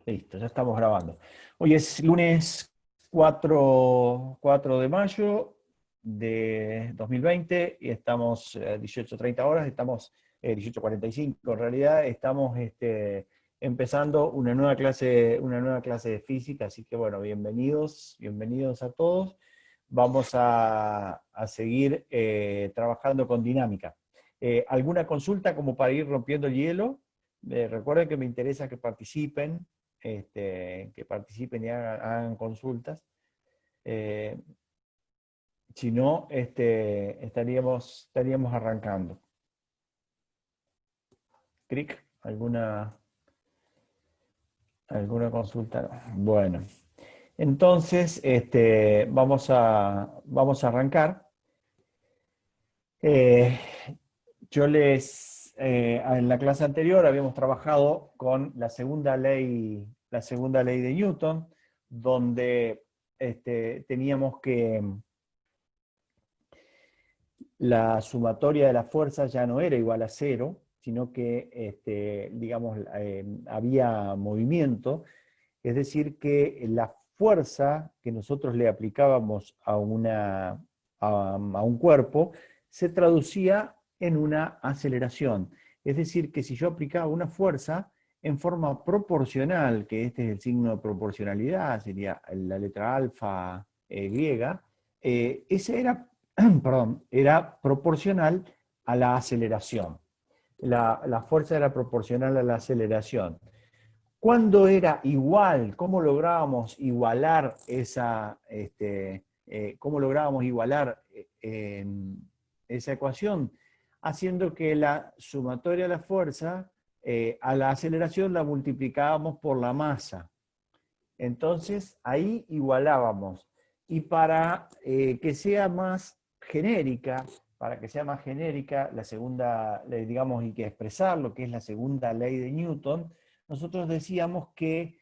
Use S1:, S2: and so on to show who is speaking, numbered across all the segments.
S1: Listo, ya estamos grabando. Hoy es lunes 4 de mayo de 2020 y estamos 18:30 horas, estamos 18:45 en realidad, estamos empezando una nueva clase de física, así que bueno, bienvenidos a todos. Vamos a seguir trabajando con dinámica. ¿Alguna consulta como para ir rompiendo el hielo? Recuerden que me interesa que participen y hagan consultas. Eh, si no, estaríamos arrancando. Cric, ¿alguna consulta? Bueno, entonces vamos a arrancar. Eh, en la clase anterior habíamos trabajado con la segunda ley de Newton, donde teníamos que la sumatoria de las fuerzas ya no era igual a cero, sino que, digamos, había movimiento, es decir, que la fuerza que nosotros le aplicábamos a un cuerpo se traducía en una aceleración. Es decir, que si yo aplicaba una fuerza en forma proporcional, que este es el signo de proporcionalidad, sería la letra alfa griega, ese era, perdón, era proporcional a la aceleración. La fuerza era proporcional a la aceleración. ¿Cuándo era igual? ¿Cómo lográbamos igualar esa ecuación? Haciendo que la sumatoria de la fuerza a la aceleración la multiplicábamos por la masa. Entonces ahí igualábamos. Y para que sea más genérica, la segunda, digamos, y que expresar lo que es la segunda ley de Newton, nosotros decíamos que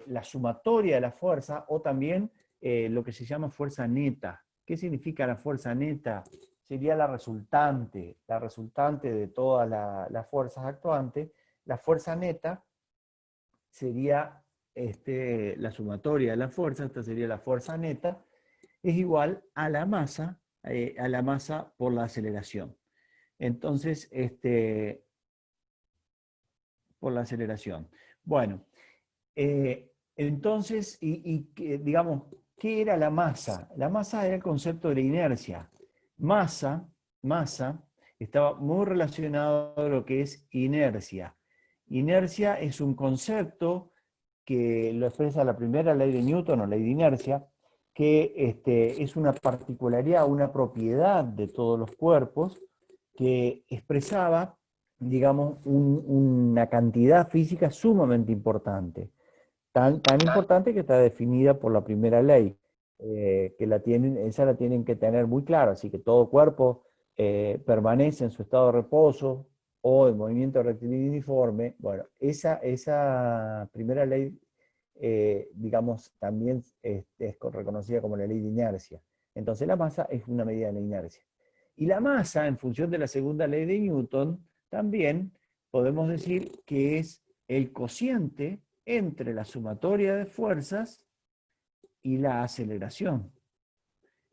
S1: la sumatoria de la fuerza, o también lo que se llama fuerza neta. ¿Qué significa la fuerza neta? Sería la resultante de todas las fuerzas actuantes. La fuerza neta sería la sumatoria de la fuerza, esta sería la fuerza neta, es igual a la masa por la aceleración. Entonces, por la aceleración. Bueno, entonces, digamos, ¿qué era la masa? La masa era el concepto de la inercia. Masa estaba muy relacionado a lo que es inercia. Inercia es un concepto que lo expresa la primera ley de Newton o ley de inercia, que es una particularidad, una propiedad de todos los cuerpos que expresaba, digamos, una cantidad física sumamente importante. Tan importante que está definida por la primera ley, esa la tienen que tener muy clara, así que todo cuerpo permanece en su estado de reposo o en movimiento rectilíneo uniforme. Bueno, esa primera ley, digamos, también es reconocida como la ley de inercia. Entonces la masa es una medida de la inercia. Y la masa, en función de la segunda ley de Newton, también podemos decir que es el cociente entre la sumatoria de fuerzas y la aceleración.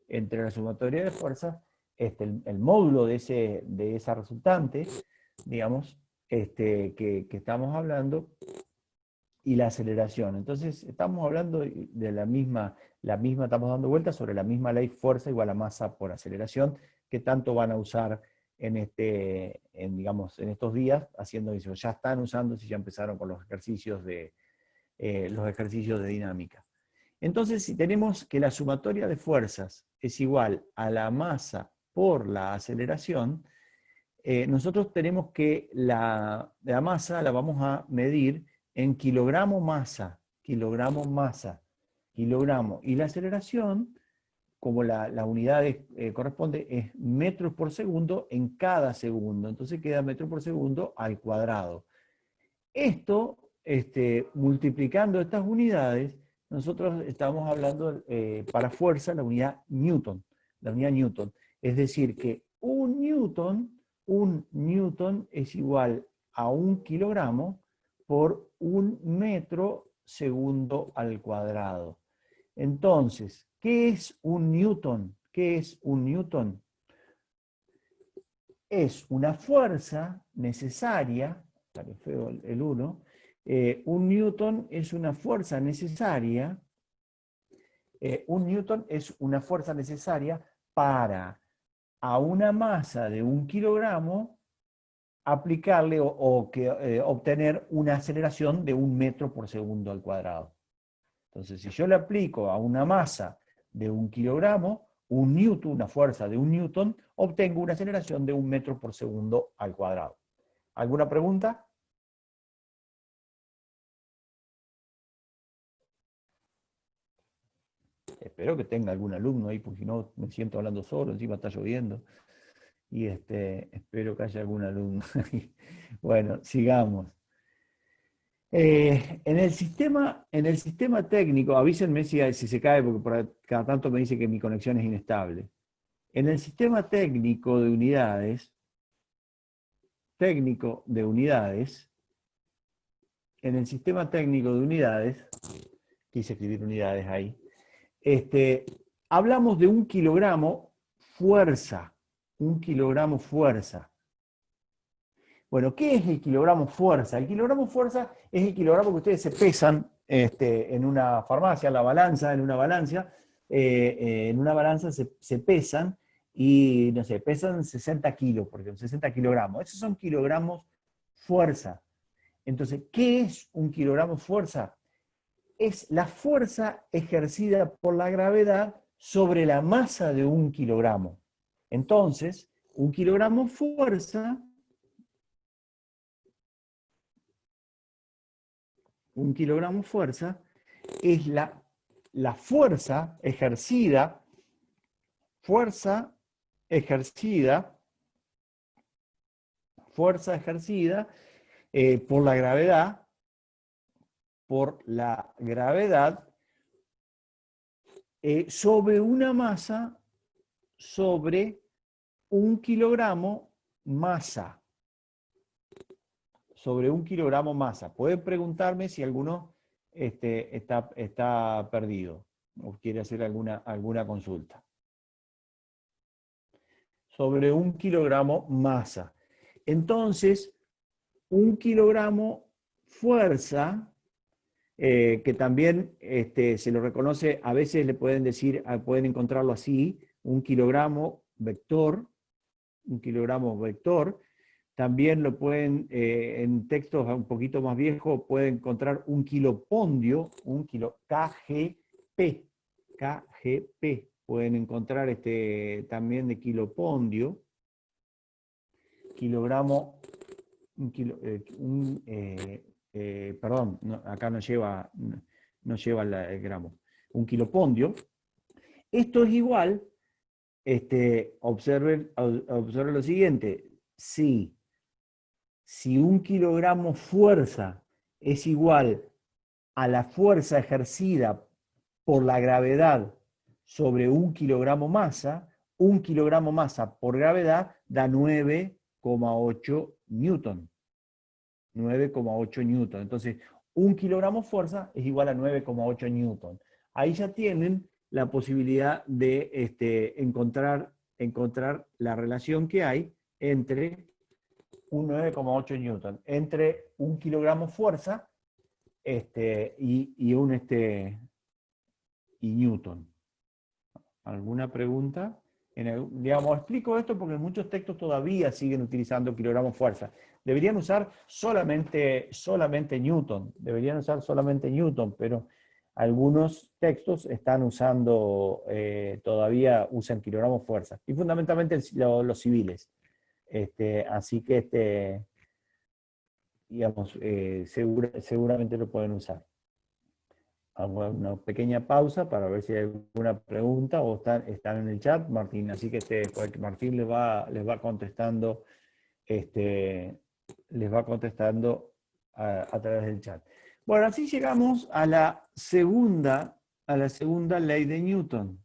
S1: Entre la sumatoria de fuerzas, el módulo de esa resultante, digamos, que estamos hablando, y la aceleración. Entonces, estamos hablando de estamos dando vueltas sobre la misma ley fuerza igual a masa por aceleración, que tanto van a usar digamos, en estos días, haciendo eso. Ya están usando, si ya empezaron con los ejercicios de dinámica. Entonces, si tenemos que la sumatoria de fuerzas es igual a la masa por la aceleración, nosotros tenemos que la masa la vamos a medir en kilogramo masa, kilogramo. Y la aceleración, como la unidad corresponde, es metros por segundo en cada segundo. Entonces queda metro por segundo al cuadrado. Esto, multiplicando estas unidades, nosotros estamos hablando para fuerza la unidad Newton. Es decir, que un newton es igual a 1 kilogramo por 1 metro segundo al cuadrado. Entonces, ¿qué es un newton? ¿Qué es un newton? Es una fuerza necesaria, sale feo el 1, un newton es una fuerza necesaria, un newton es una fuerza necesaria para a una masa de 1 kilogramo aplicarle obtener una aceleración de 1 metro por segundo al cuadrado. Entonces, si yo le aplico a una masa de 1 kilogramo, un newton, una fuerza de 1 newton, obtengo una aceleración de 1 metro por segundo al cuadrado. ¿Alguna pregunta? Espero que tenga algún alumno ahí, porque si no me siento hablando solo, encima está lloviendo. Y espero que haya algún alumno ahí. Bueno, sigamos. En el sistema técnico, avísenme si se cae, porque cada tanto me dice que mi conexión es inestable. En el sistema técnico de unidades, en el sistema técnico de unidades, quise escribir unidades ahí, hablamos de 1 kilogramo fuerza, 1 kilogramo fuerza. Bueno, ¿qué es el kilogramo fuerza? El kilogramo fuerza es el kilogramo que ustedes se pesan en una farmacia, en una balanza se pesan y, no sé, pesan 60 kilos, por ejemplo, 60 kilogramos. Esos son kilogramos fuerza. Entonces, ¿qué es un kilogramo fuerza? Es la fuerza ejercida por la gravedad sobre la masa de 1 kilogramo. Entonces, 1 kilogramo fuerza, 1 kilogramo fuerza es la fuerza ejercida por la gravedad, sobre una masa, sobre 1 kilogramo masa. Sobre 1 kilogramo masa. Pueden preguntarme si alguno está perdido o quiere hacer alguna consulta. Sobre 1 kilogramo masa. Entonces, 1 kilogramo fuerza, que también se lo reconoce, a veces le pueden decir, pueden encontrarlo así, 1 kilogramo vector, 1 kilogramo vector. También lo pueden, en textos un poquito más viejos, pueden encontrar 1 kilopondio, KGP. Pueden encontrar también de kilopondio, kilogramo, perdón, acá no lleva el gramo, 1 kilopondio. Esto es igual, observen lo siguiente, si 1 kilogramo fuerza es igual a la fuerza ejercida por la gravedad sobre 1 kilogramo masa, 1 kilogramo masa por gravedad da 9,8 newton. 9,8 newton. Entonces, 1 kilogramo fuerza es igual a 9,8 newton. Ahí ya tienen la posibilidad de encontrar la relación que hay entre un 9,8 newton, entre 1 kilogramo fuerza y newton. ¿Alguna pregunta? Explico esto porque muchos textos todavía siguen utilizando kilogramo fuerza. Deberían usar solamente newton, pero algunos textos están usando, todavía usan kilogramo fuerza, y fundamentalmente los civiles. Así que, seguramente lo pueden usar. Hago una pequeña pausa para ver si hay alguna pregunta o están en el chat, Martín. Así que Martín les va contestando, a través del chat. Bueno, así llegamos a la segunda ley de Newton.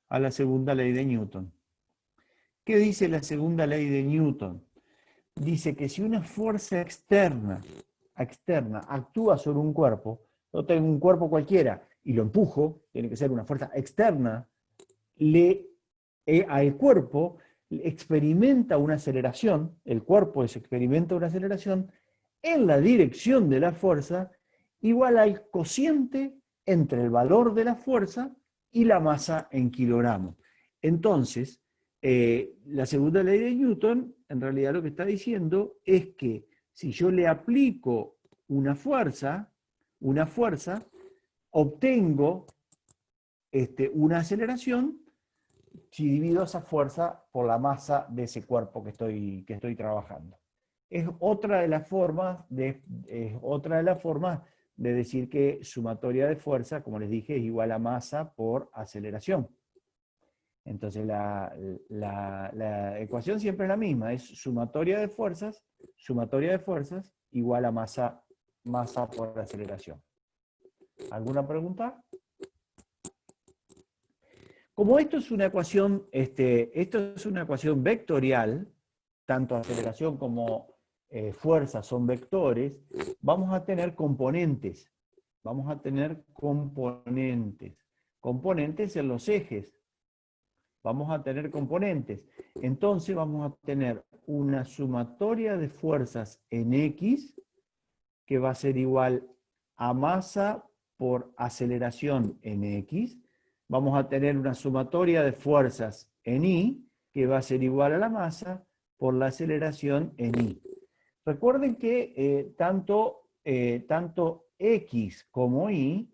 S1: A la segunda ley de Newton. ¿Qué dice la segunda ley de Newton? Dice que si una fuerza externa externa actúa sobre un cuerpo, yo tengo un cuerpo cualquiera y lo empujo, tiene que ser una fuerza externa, al cuerpo experimenta una aceleración, el cuerpo experimenta una aceleración en la dirección de la fuerza igual al cociente entre el valor de la fuerza y la masa en kilogramos. Entonces, la segunda ley de Newton, en realidad lo que está diciendo es que si yo le aplico una fuerza, obtengo una aceleración si divido esa fuerza por la masa de ese cuerpo que estoy trabajando. Es otra de las formas de decir que sumatoria de fuerza, como les dije, es igual a masa por aceleración. Entonces la ecuación siempre es la misma, es sumatoria de fuerzas igual a masa por aceleración. ¿Alguna pregunta? Como esto es una ecuación, vectorial, tanto aceleración como fuerza son vectores, vamos a tener componentes. Componentes en los ejes. Vamos a tener componentes. Entonces vamos a tener una sumatoria de fuerzas en X, que va a ser igual a masa por aceleración en X. Vamos a tener una sumatoria de fuerzas en Y, que va a ser igual a la masa por la aceleración en Y. Recuerden que tanto X como Y,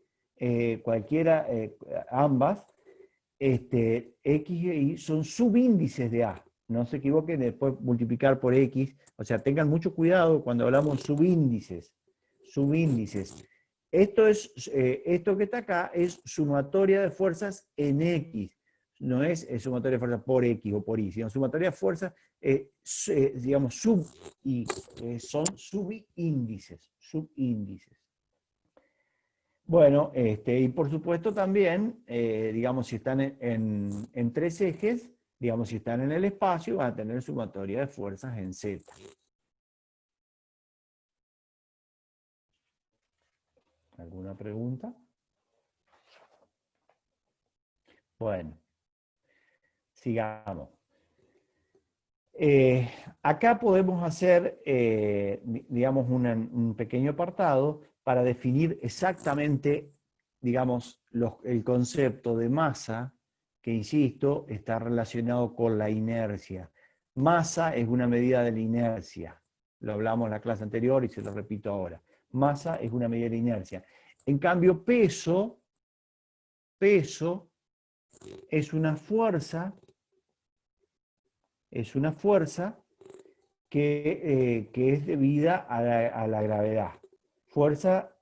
S1: ambas, X e Y son subíndices de A. No se equivoquen después multiplicar por X. O sea, tengan mucho cuidado cuando hablamos subíndices. Esto que está acá es sumatoria de fuerzas en X. No es sumatoria de fuerzas por X o por Y, sino sumatoria de fuerzas, digamos, son subíndices. Bueno, y por supuesto también, digamos, si están en tres ejes, digamos, si están en el espacio, van a tener sumatoria de fuerzas en Z. ¿Alguna pregunta? Bueno, sigamos. Acá podemos hacer, digamos, un pequeño apartado para definir exactamente, digamos, el concepto de masa, que, insisto, está relacionado con la inercia. Masa es una medida de la inercia. Lo hablamos en la clase anterior y se lo repito ahora. Masa es una medida de la inercia. En cambio, peso es una fuerza que es debida a la gravedad. Fuerza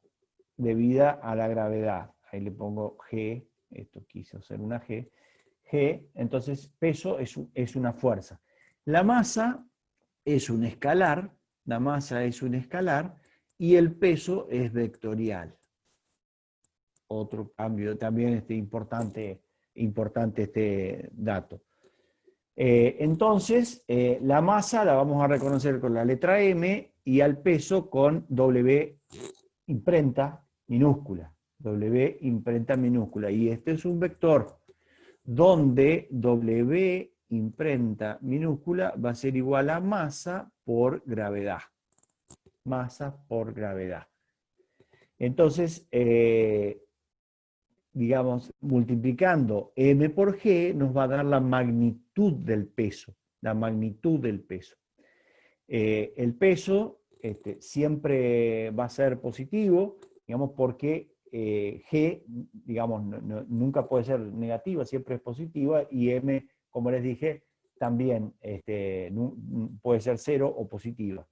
S1: debida a la gravedad. Ahí le pongo G, esto quiso ser una G. G, entonces peso es una fuerza. La masa es un escalar, y el peso es vectorial. Otro cambio también importante este dato. Entonces, la masa la vamos a reconocer con la letra M y al peso con W imprenta minúscula. Y este es un vector donde W imprenta minúscula va a ser igual a masa por gravedad. Entonces, digamos, multiplicando M por G nos va a dar la magnitud del peso. El peso siempre va a ser positivo, digamos, porque G, digamos, nunca puede ser negativa, siempre es positiva, y M, como les dije, también puede ser cero o positiva.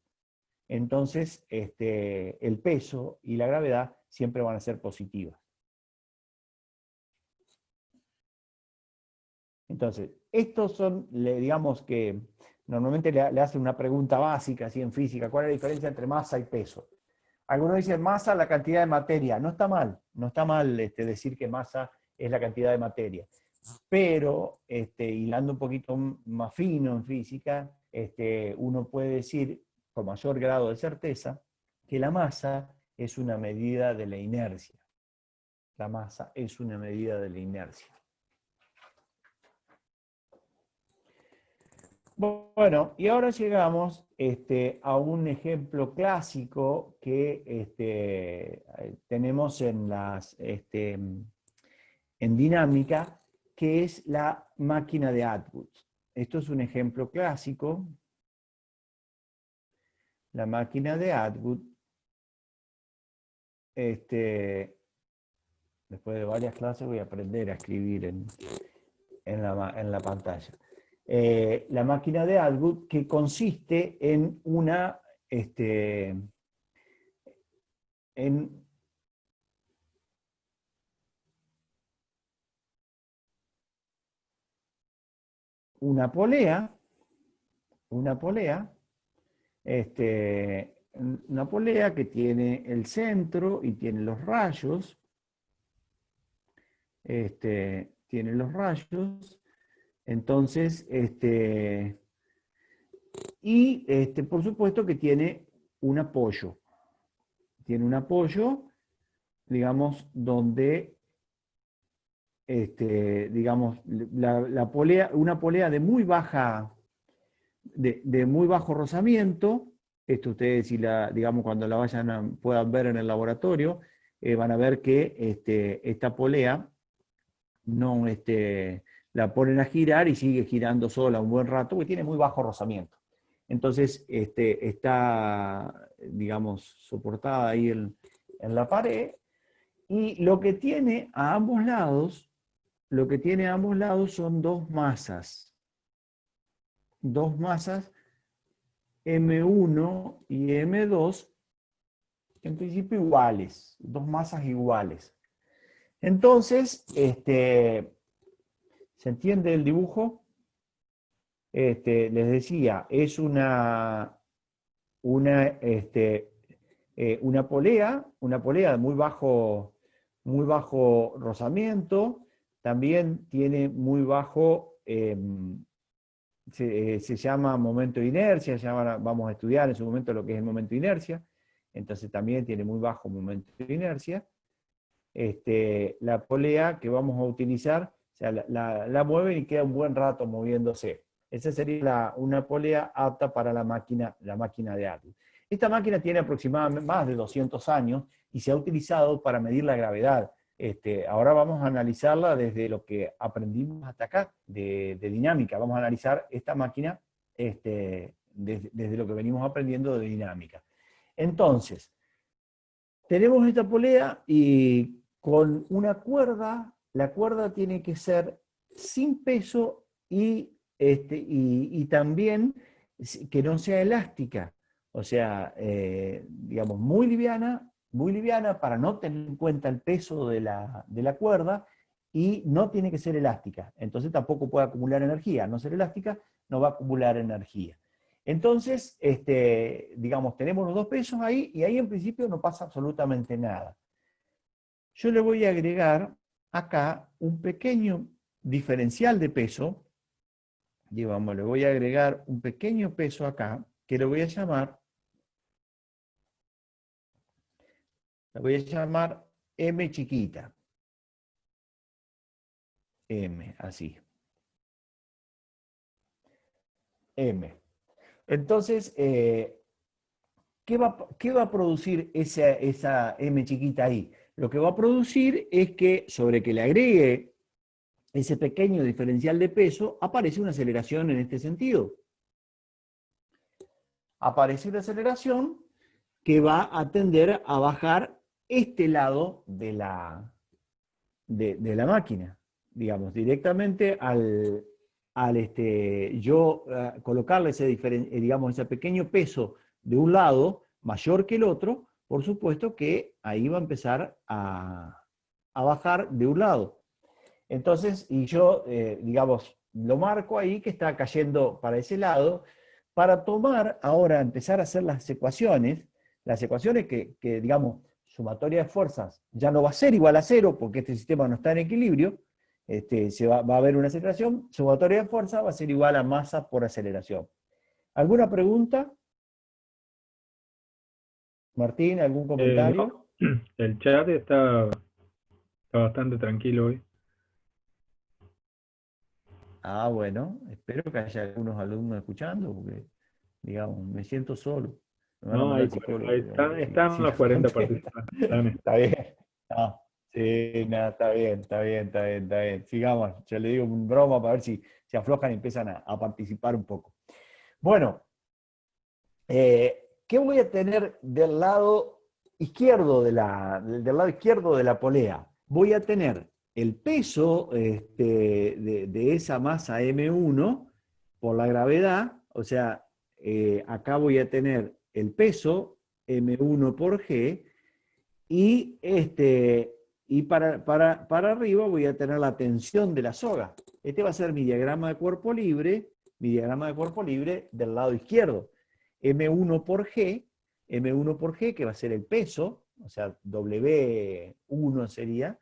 S1: Entonces, el peso y la gravedad siempre van a ser positivas. Entonces, estos son, digamos que normalmente le hacen una pregunta básica así en física, ¿cuál es la diferencia entre masa y peso? Algunos dicen masa, la cantidad de materia. No está mal decir que masa es la cantidad de materia. Pero, hilando un poquito más fino en física, uno puede decir con mayor grado de certeza que la masa es una medida de la inercia. La masa es una medida de la inercia. Bueno, y ahora llegamos a un ejemplo clásico que tenemos en dinámica, que es la máquina de Atwood. Esto es un ejemplo clásico. La máquina de Atwood, después de varias clases voy a aprender a escribir en la pantalla. La máquina de Atwood, que consiste en en una polea, una polea, una polea que tiene el centro y tiene los rayos, tiene los rayos, entonces, por supuesto que tiene un apoyo, digamos, donde, digamos, la polea, una polea de muy baja, de muy bajo rozamiento. Esto ustedes, si digamos, cuando la puedan ver en el laboratorio, van a ver que esta polea no, la ponen a girar y sigue girando sola un buen rato, porque tiene muy bajo rozamiento. Entonces, está, digamos, soportada ahí en la pared, y lo que tiene a ambos lados, son dos masas M1 y M2, en principio iguales, dos masas iguales. Entonces, ¿se entiende el dibujo? Les decía, es una polea de muy bajo rozamiento, también tiene muy bajo, se llama momento de inercia, vamos a estudiar en su momento lo que es el momento de inercia, entonces también tiene muy bajo momento de inercia. La polea que vamos a utilizar, o sea, la mueven y queda un buen rato moviéndose. Esa sería una polea apta para la máquina de Atwood. Esta máquina tiene aproximadamente más de 200 años y se ha utilizado para medir la gravedad. Ahora vamos a analizarla desde lo que aprendimos hasta acá de dinámica. Vamos a analizar esta máquina desde lo que venimos aprendiendo de dinámica. Entonces, tenemos esta polea y con una cuerda, la cuerda tiene que ser sin peso y también que no sea elástica, o sea, digamos, muy liviana para no tener en cuenta el peso de la cuerda, y no tiene que ser elástica, entonces tampoco puede acumular energía. Al no ser elástica, no va a acumular energía. Entonces, digamos, tenemos los dos pesos ahí, y ahí en principio no pasa absolutamente nada. Yo le voy a agregar acá un pequeño diferencial de peso, digamos, le voy a agregar un pequeño peso acá, que le voy a llamar M chiquita. M, así. M. Entonces, ¿qué va a producir esa M chiquita ahí? Lo que va a producir es que, sobre que le agregue ese pequeño diferencial de peso, aparece una aceleración en este sentido. Aparece una aceleración que va a tender a bajar este lado de la máquina. Digamos, directamente al yo colocarle digamos, ese pequeño peso de un lado mayor que el otro, por supuesto que ahí va a empezar a bajar de un lado. Entonces, y yo, digamos, lo marco ahí que está cayendo para ese lado, para tomar ahora, empezar a hacer las ecuaciones que, digamos, sumatoria de fuerzas ya no va a ser igual a cero, porque este sistema no está en equilibrio, va a haber una aceleración, sumatoria de fuerza va a ser igual a masa por aceleración. ¿Alguna pregunta? Martín, ¿algún comentario?
S2: No, el chat está bastante tranquilo hoy.
S1: Ah, bueno, espero que haya algunos alumnos escuchando, porque, digamos, me siento solo. Me van a
S2: No,
S1: mandar al psicólogo, digamos,
S2: están
S1: si
S2: los
S1: no
S2: 40
S1: contesta.
S2: participantes. Están.
S1: Está bien. No, sí, nada, está bien, está bien, está bien, está bien. Sigamos, yo le digo un broma para ver si se aflojan y empiezan a participar un poco. Bueno, ¿qué voy a tener del lado izquierdo del lado izquierdo de la polea? Voy a tener el peso de esa masa M1 por la gravedad, o sea, acá voy a tener el peso M1 por G y, y para arriba voy a tener la tensión de la soga. Este va a ser mi diagrama de cuerpo libre, del lado izquierdo. M1 por G, M1 por G, que va a ser el peso, o sea, W1 sería,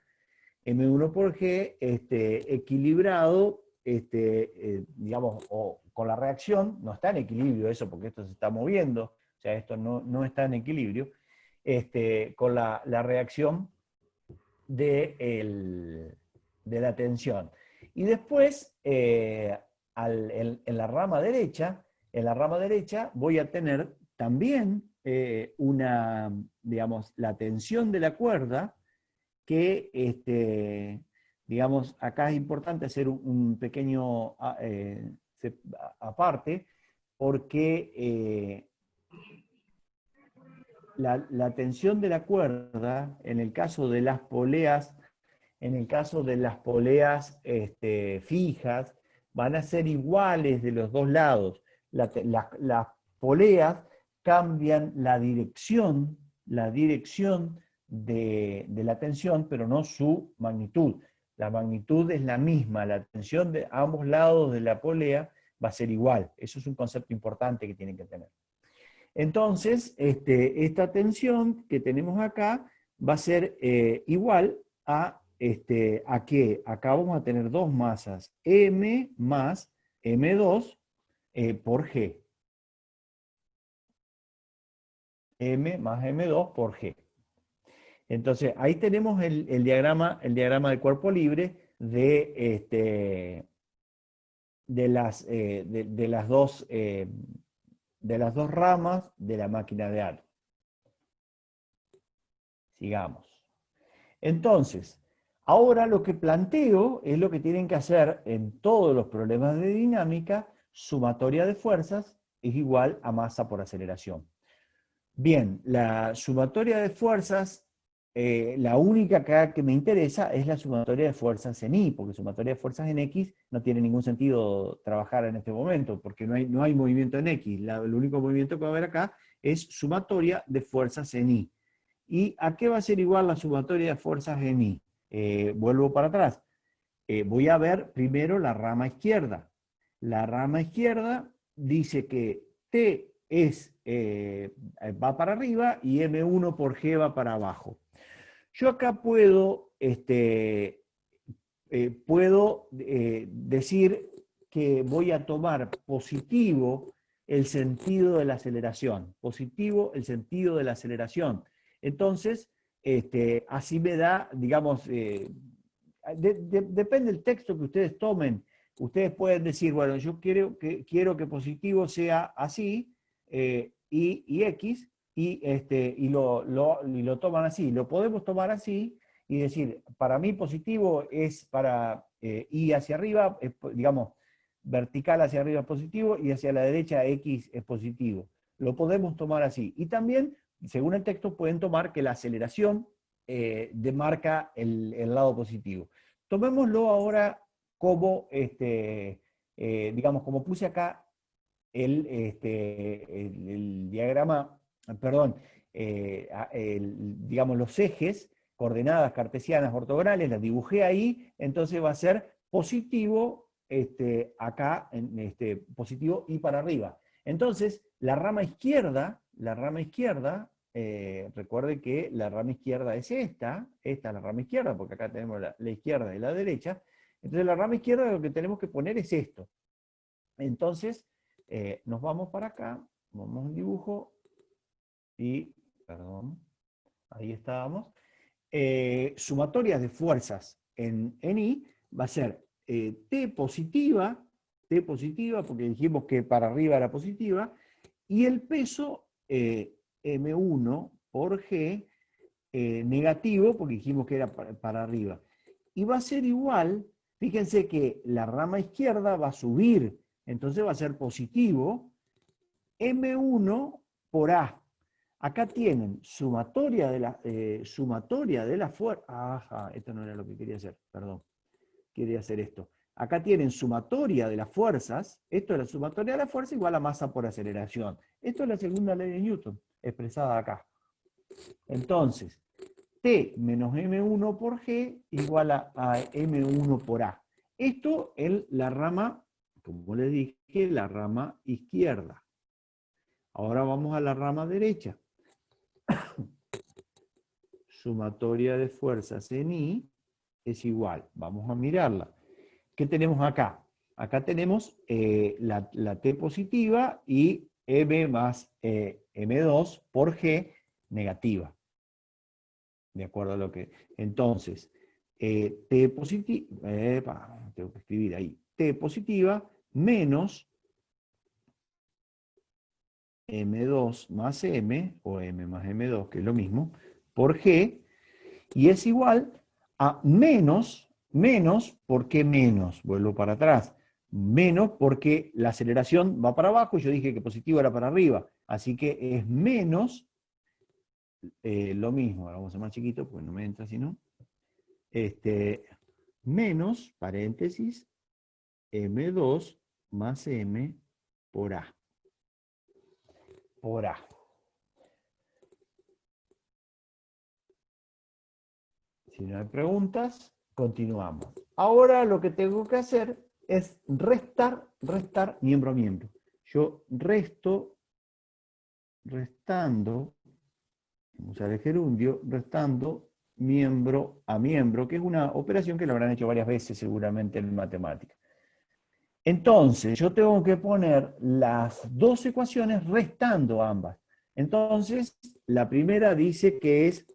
S1: M1 por G equilibrado, digamos, o con la reacción, no está en equilibrio eso porque esto se está moviendo, o sea, esto no está en equilibrio, con la reacción de la tensión. Y después, en la rama derecha, voy a tener también digamos, la tensión de la cuerda, que, digamos, acá es importante hacer un pequeño aparte, porque la tensión de la cuerda, en el caso de las poleas, fijas, van a ser iguales de los dos lados. Las poleas cambian la dirección de la tensión, pero no su magnitud. La magnitud es la misma, la tensión de ambos lados de la polea va a ser igual. Eso es un concepto importante que tienen que tener. Entonces, esta tensión que tenemos acá va a ser igual a que acá vamos a tener dos masas, M más M2 por G. M más M2 por G. Entonces, ahí tenemos el diagrama de cuerpo libre de las dos ramas de la máquina de Aro. Sigamos. Entonces, ahora lo que planteo es lo que tienen que hacer en todos los problemas de dinámica: sumatoria de fuerzas es igual a masa por aceleración. Bien, la sumatoria de fuerzas, la única que me interesa es la sumatoria de fuerzas en Y, porque sumatoria de fuerzas en X no tiene ningún sentido trabajar en este momento, porque no hay movimiento en X. El único movimiento que va a haber acá es sumatoria de fuerzas en Y. ¿Y a qué va a ser igual la sumatoria de fuerzas en I? Vuelvo para atrás. Voy a ver primero la rama izquierda. La rama izquierda dice que T va para arriba y M1 por G va para abajo. Yo acá puedo decir que voy a tomar positivo el sentido de la aceleración. Positivo el sentido de la aceleración. Entonces, así me da, digamos, depende del texto que ustedes tomen. Ustedes pueden decir, bueno, yo quiero que positivo sea así, y X, y lo toman así. Lo podemos tomar así y decir, para mí positivo es para Y hacia arriba, digamos, vertical hacia arriba es positivo y hacia la derecha X es positivo. Lo podemos tomar así. Y también, según el texto, pueden tomar que la aceleración demarca el lado positivo. Tomémoslo ahora como, digamos, como puse acá el diagrama, perdón, digamos, los ejes, coordenadas cartesianas ortogonales, las dibujé ahí, entonces va a ser positivo acá, positivo y para arriba. Entonces, la rama izquierda, recuerden que la rama izquierda es esta es la rama izquierda, porque acá tenemos la izquierda y la derecha. Entonces, la rama izquierda lo que tenemos que poner es esto. Entonces, nos vamos para acá, vamos a un dibujo y perdón, ahí estábamos, sumatorias de fuerzas en I va a ser T positiva, porque dijimos que para arriba era positiva, y el peso M1 por G negativo, porque dijimos que era para arriba. Y va a ser igual, fíjense que la rama izquierda va a subir, entonces va a ser positivo, M1 por A. Acá tienen sumatoria de la fuerza. Ajá, esto no era lo que quería hacer, perdón. Quería hacer esto. Acá tienen sumatoria de las fuerzas. Esto es la sumatoria de la fuerza igual a masa por aceleración. Esto es la segunda ley de Newton, expresada acá. Entonces, T menos M1 por G igual a M1 por A. Esto es la rama, como les dije, la rama izquierda. Ahora vamos a la rama derecha. Sumatoria de fuerzas en I es igual. Vamos a mirarla. ¿Qué tenemos acá? Acá tenemos la T positiva y M más M2 por G negativa. De acuerdo a lo que... Entonces, T positiva, tengo que escribir ahí, T positiva menos M2 más M, o M más M2, que es lo mismo, por G, y es igual a menos, ¿por qué menos? Vuelvo para atrás. Menos porque la aceleración va para abajo, y yo dije que positivo era para arriba, así que es menos lo mismo. Ahora vamos a hacer más chiquito, pues no me entra si no. Menos, paréntesis, M2 más M por A. Por A. Si no hay preguntas, continuamos. Ahora lo que tengo que hacer es restar miembro a miembro. Yo restando, vamos a usar el gerundio, restando miembro a miembro, que es una operación que lo habrán hecho varias veces seguramente en matemática. Entonces, yo tengo que poner las dos ecuaciones restando ambas. Entonces, la primera dice que es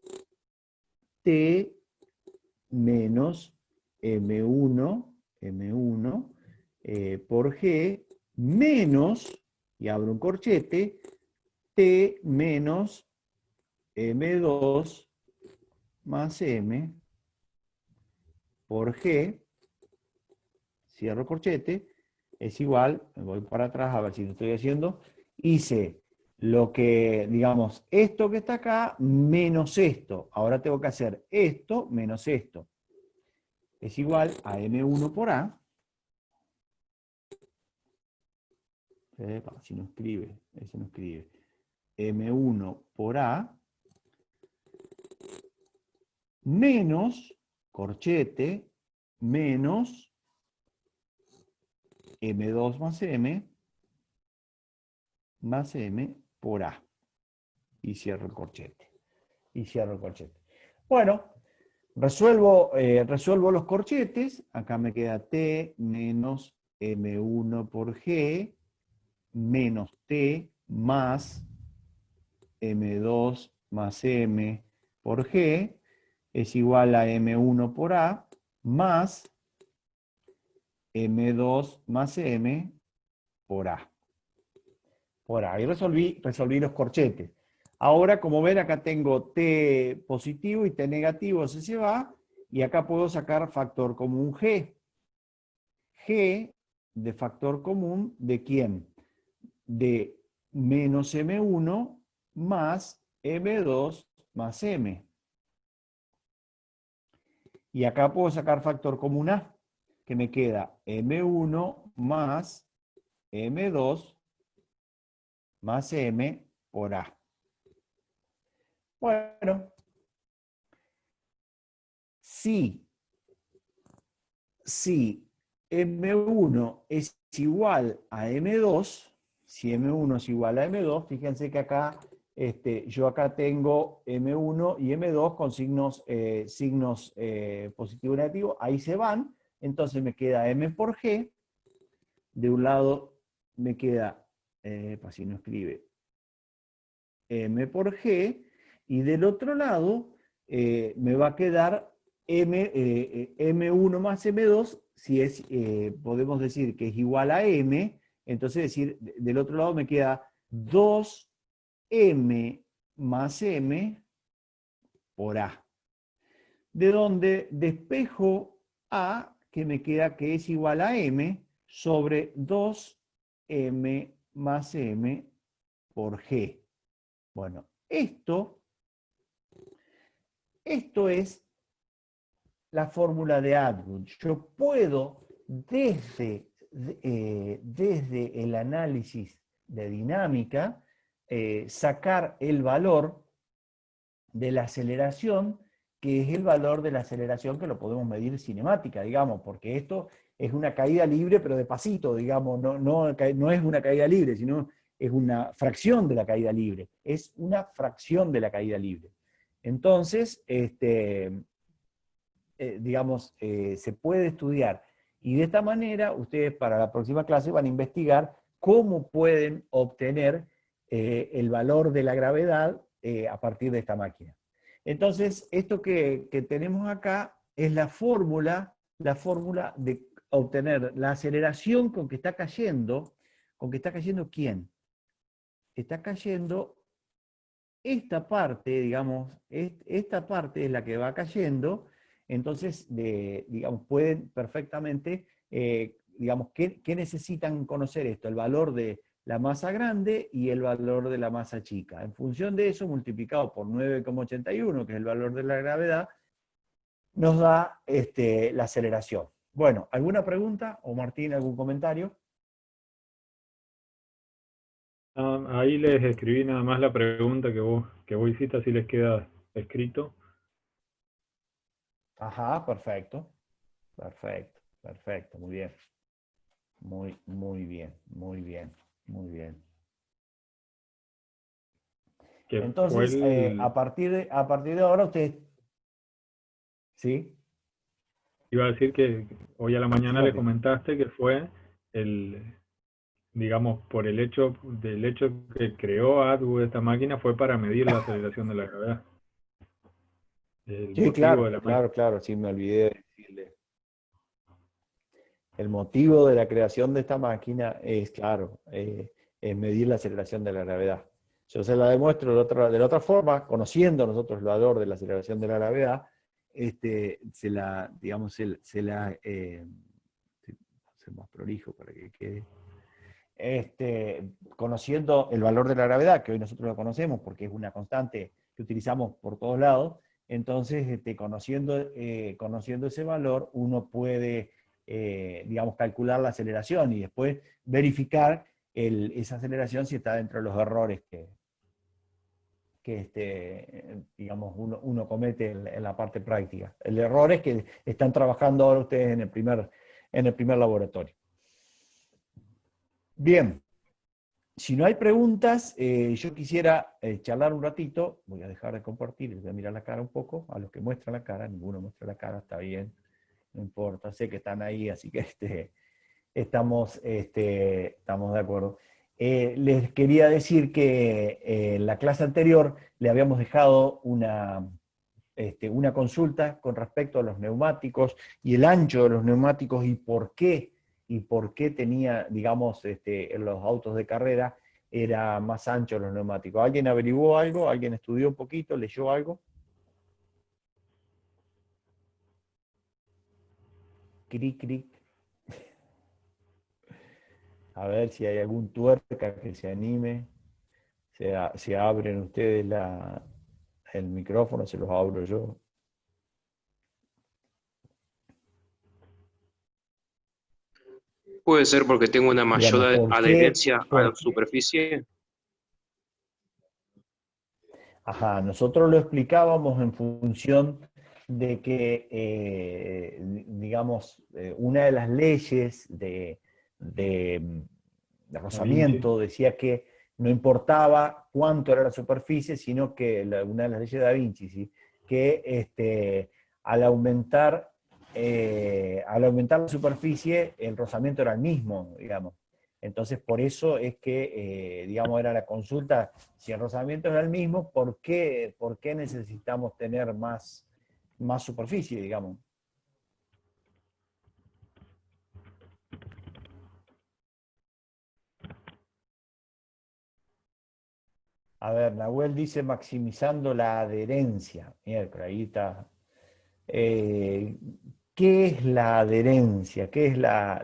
S1: T menos M1 por G menos, y abro un corchete, T menos M2 más M por G, cierro corchete, es igual, me voy para atrás a ver si lo estoy haciendo, hice lo que, digamos, esto que está acá menos esto. Ahora tengo que hacer esto menos esto. Es igual a M1 por A. Si no escribe, ese no escribe. M1 por A menos, corchete, menos M2 más M por A. Y cierro el corchete. Bueno, resuelvo los corchetes. Acá me queda T menos M1 por G menos T más M2 más M por G es igual a M1 por A más M2 más M por A. Y resolví los corchetes. Ahora, como ven, acá tengo T positivo y T negativo, se va, y acá puedo sacar factor común G. G de factor común, ¿de quién? De menos M1 más M2 más M. Y acá puedo sacar factor común A, que me queda M1 más M2 más M por A. Bueno, si M1 es igual a M2, si M1 es igual a M2, fíjense que acá, yo acá tengo M1 y M2 con signos positivo y negativo, ahí se van, entonces me queda M por G, de un lado me queda, para si no escribe, M por G, Y del otro lado me va a quedar M1 más M2, si es, podemos decir que es igual a M, entonces decir, del otro lado me queda 2M más M por A. De donde despejo A, que me queda que es igual a M, sobre 2M más M por G. Bueno, esto es la fórmula de Atwood. Yo puedo, desde el análisis de dinámica, sacar el valor de la aceleración, que es el valor de la aceleración que lo podemos medir cinemática, digamos, porque esto es una caída libre, pero de pasito, digamos, no es una caída libre, sino es una fracción de la caída libre, es una fracción de la caída libre. Entonces, digamos, se puede estudiar. Y de esta manera, ustedes para la próxima clase van a investigar cómo pueden obtener el valor de la gravedad a partir de esta máquina. Entonces, esto que tenemos acá es la fórmula de obtener la aceleración con que está cayendo. ¿Con que está cayendo quién? Está cayendo esta parte, digamos, esta parte es la que va cayendo. Entonces, digamos, pueden perfectamente, digamos, ¿qué necesitan conocer esto? El valor de la masa grande y el valor de la masa chica. En función de eso, multiplicado por 9,81, que es el valor de la gravedad, nos da la aceleración. Bueno, ¿alguna pregunta? ¿O Martín, algún comentario?
S2: Ahí les escribí nada más la pregunta que vos hiciste, así les queda escrito.
S1: Ajá, perfecto. Perfecto, perfecto, muy bien. Muy bien, muy bien, muy bien.
S2: Que fue
S1: Entonces, a partir de ahora ustedes... ¿Sí?
S2: iba a decir que hoy a la
S1: Sí,
S2: mañana le
S1: Martín.
S2: comentaste que fue digamos, por el hecho que creó Atwood esta máquina fue para medir la aceleración de la gravedad. El
S1: Sí,
S2: motivo de
S1: claro,
S2: la máquina.
S1: claro, claro, sí, me olvidé de decirle. El motivo de la creación de esta máquina es, claro, es medir la aceleración de la gravedad. Yo se la demuestro de la otra forma, conociendo nosotros el valor de la aceleración de la gravedad, digamos, ser más prolijo para que quede. Conociendo el valor de la gravedad, que hoy nosotros lo conocemos porque es una constante que utilizamos por todos lados, entonces conociendo ese valor, uno puede, digamos, calcular la aceleración y después verificar esa aceleración si está dentro de los errores que digamos, uno comete en la parte práctica. El error es que están trabajando ahora ustedes en el primer laboratorio. Bien. Si no hay preguntas, yo quisiera charlar un ratito. Voy a dejar de compartir, les voy a mirar la cara un poco. A los que muestran la cara, ninguno muestra la cara, está bien, no importa, sé que están ahí, así que estamos de acuerdo. Les quería decir que en la clase anterior le habíamos dejado una consulta con respecto a los neumáticos y el ancho de los neumáticos y por qué tenía, digamos, en los autos de carrera era más ancho los neumáticos. ¿Alguien averiguó algo? ¿Alguien estudió un poquito? ¿Leyó algo? Cric, cric. A ver si hay algún tuerca que se anime. Se abren ustedes el micrófono, se los abro yo.
S3: Puede ser porque tengo una
S1: Dígame,
S3: mayor
S1: ¿por qué?
S3: adherencia a la
S1: ¿Por qué?
S3: superficie.
S1: Ajá, nosotros lo explicábamos en función de que, digamos, una de las leyes de
S2: Da Vinci.
S1: rozamiento decía que no importaba cuánto era la superficie, sino que una de las leyes de Da Vinci, ¿sí? Que al aumentar la superficie, el rozamiento era el mismo, digamos. Entonces, por eso es que, digamos, era la consulta, si el rozamiento era el mismo, por qué necesitamos tener más superficie, digamos? A ver, Nahuel dice maximizando la adherencia. Miércoles, ahí está. Eh, ¿Qué es la adherencia? ¿Qué es la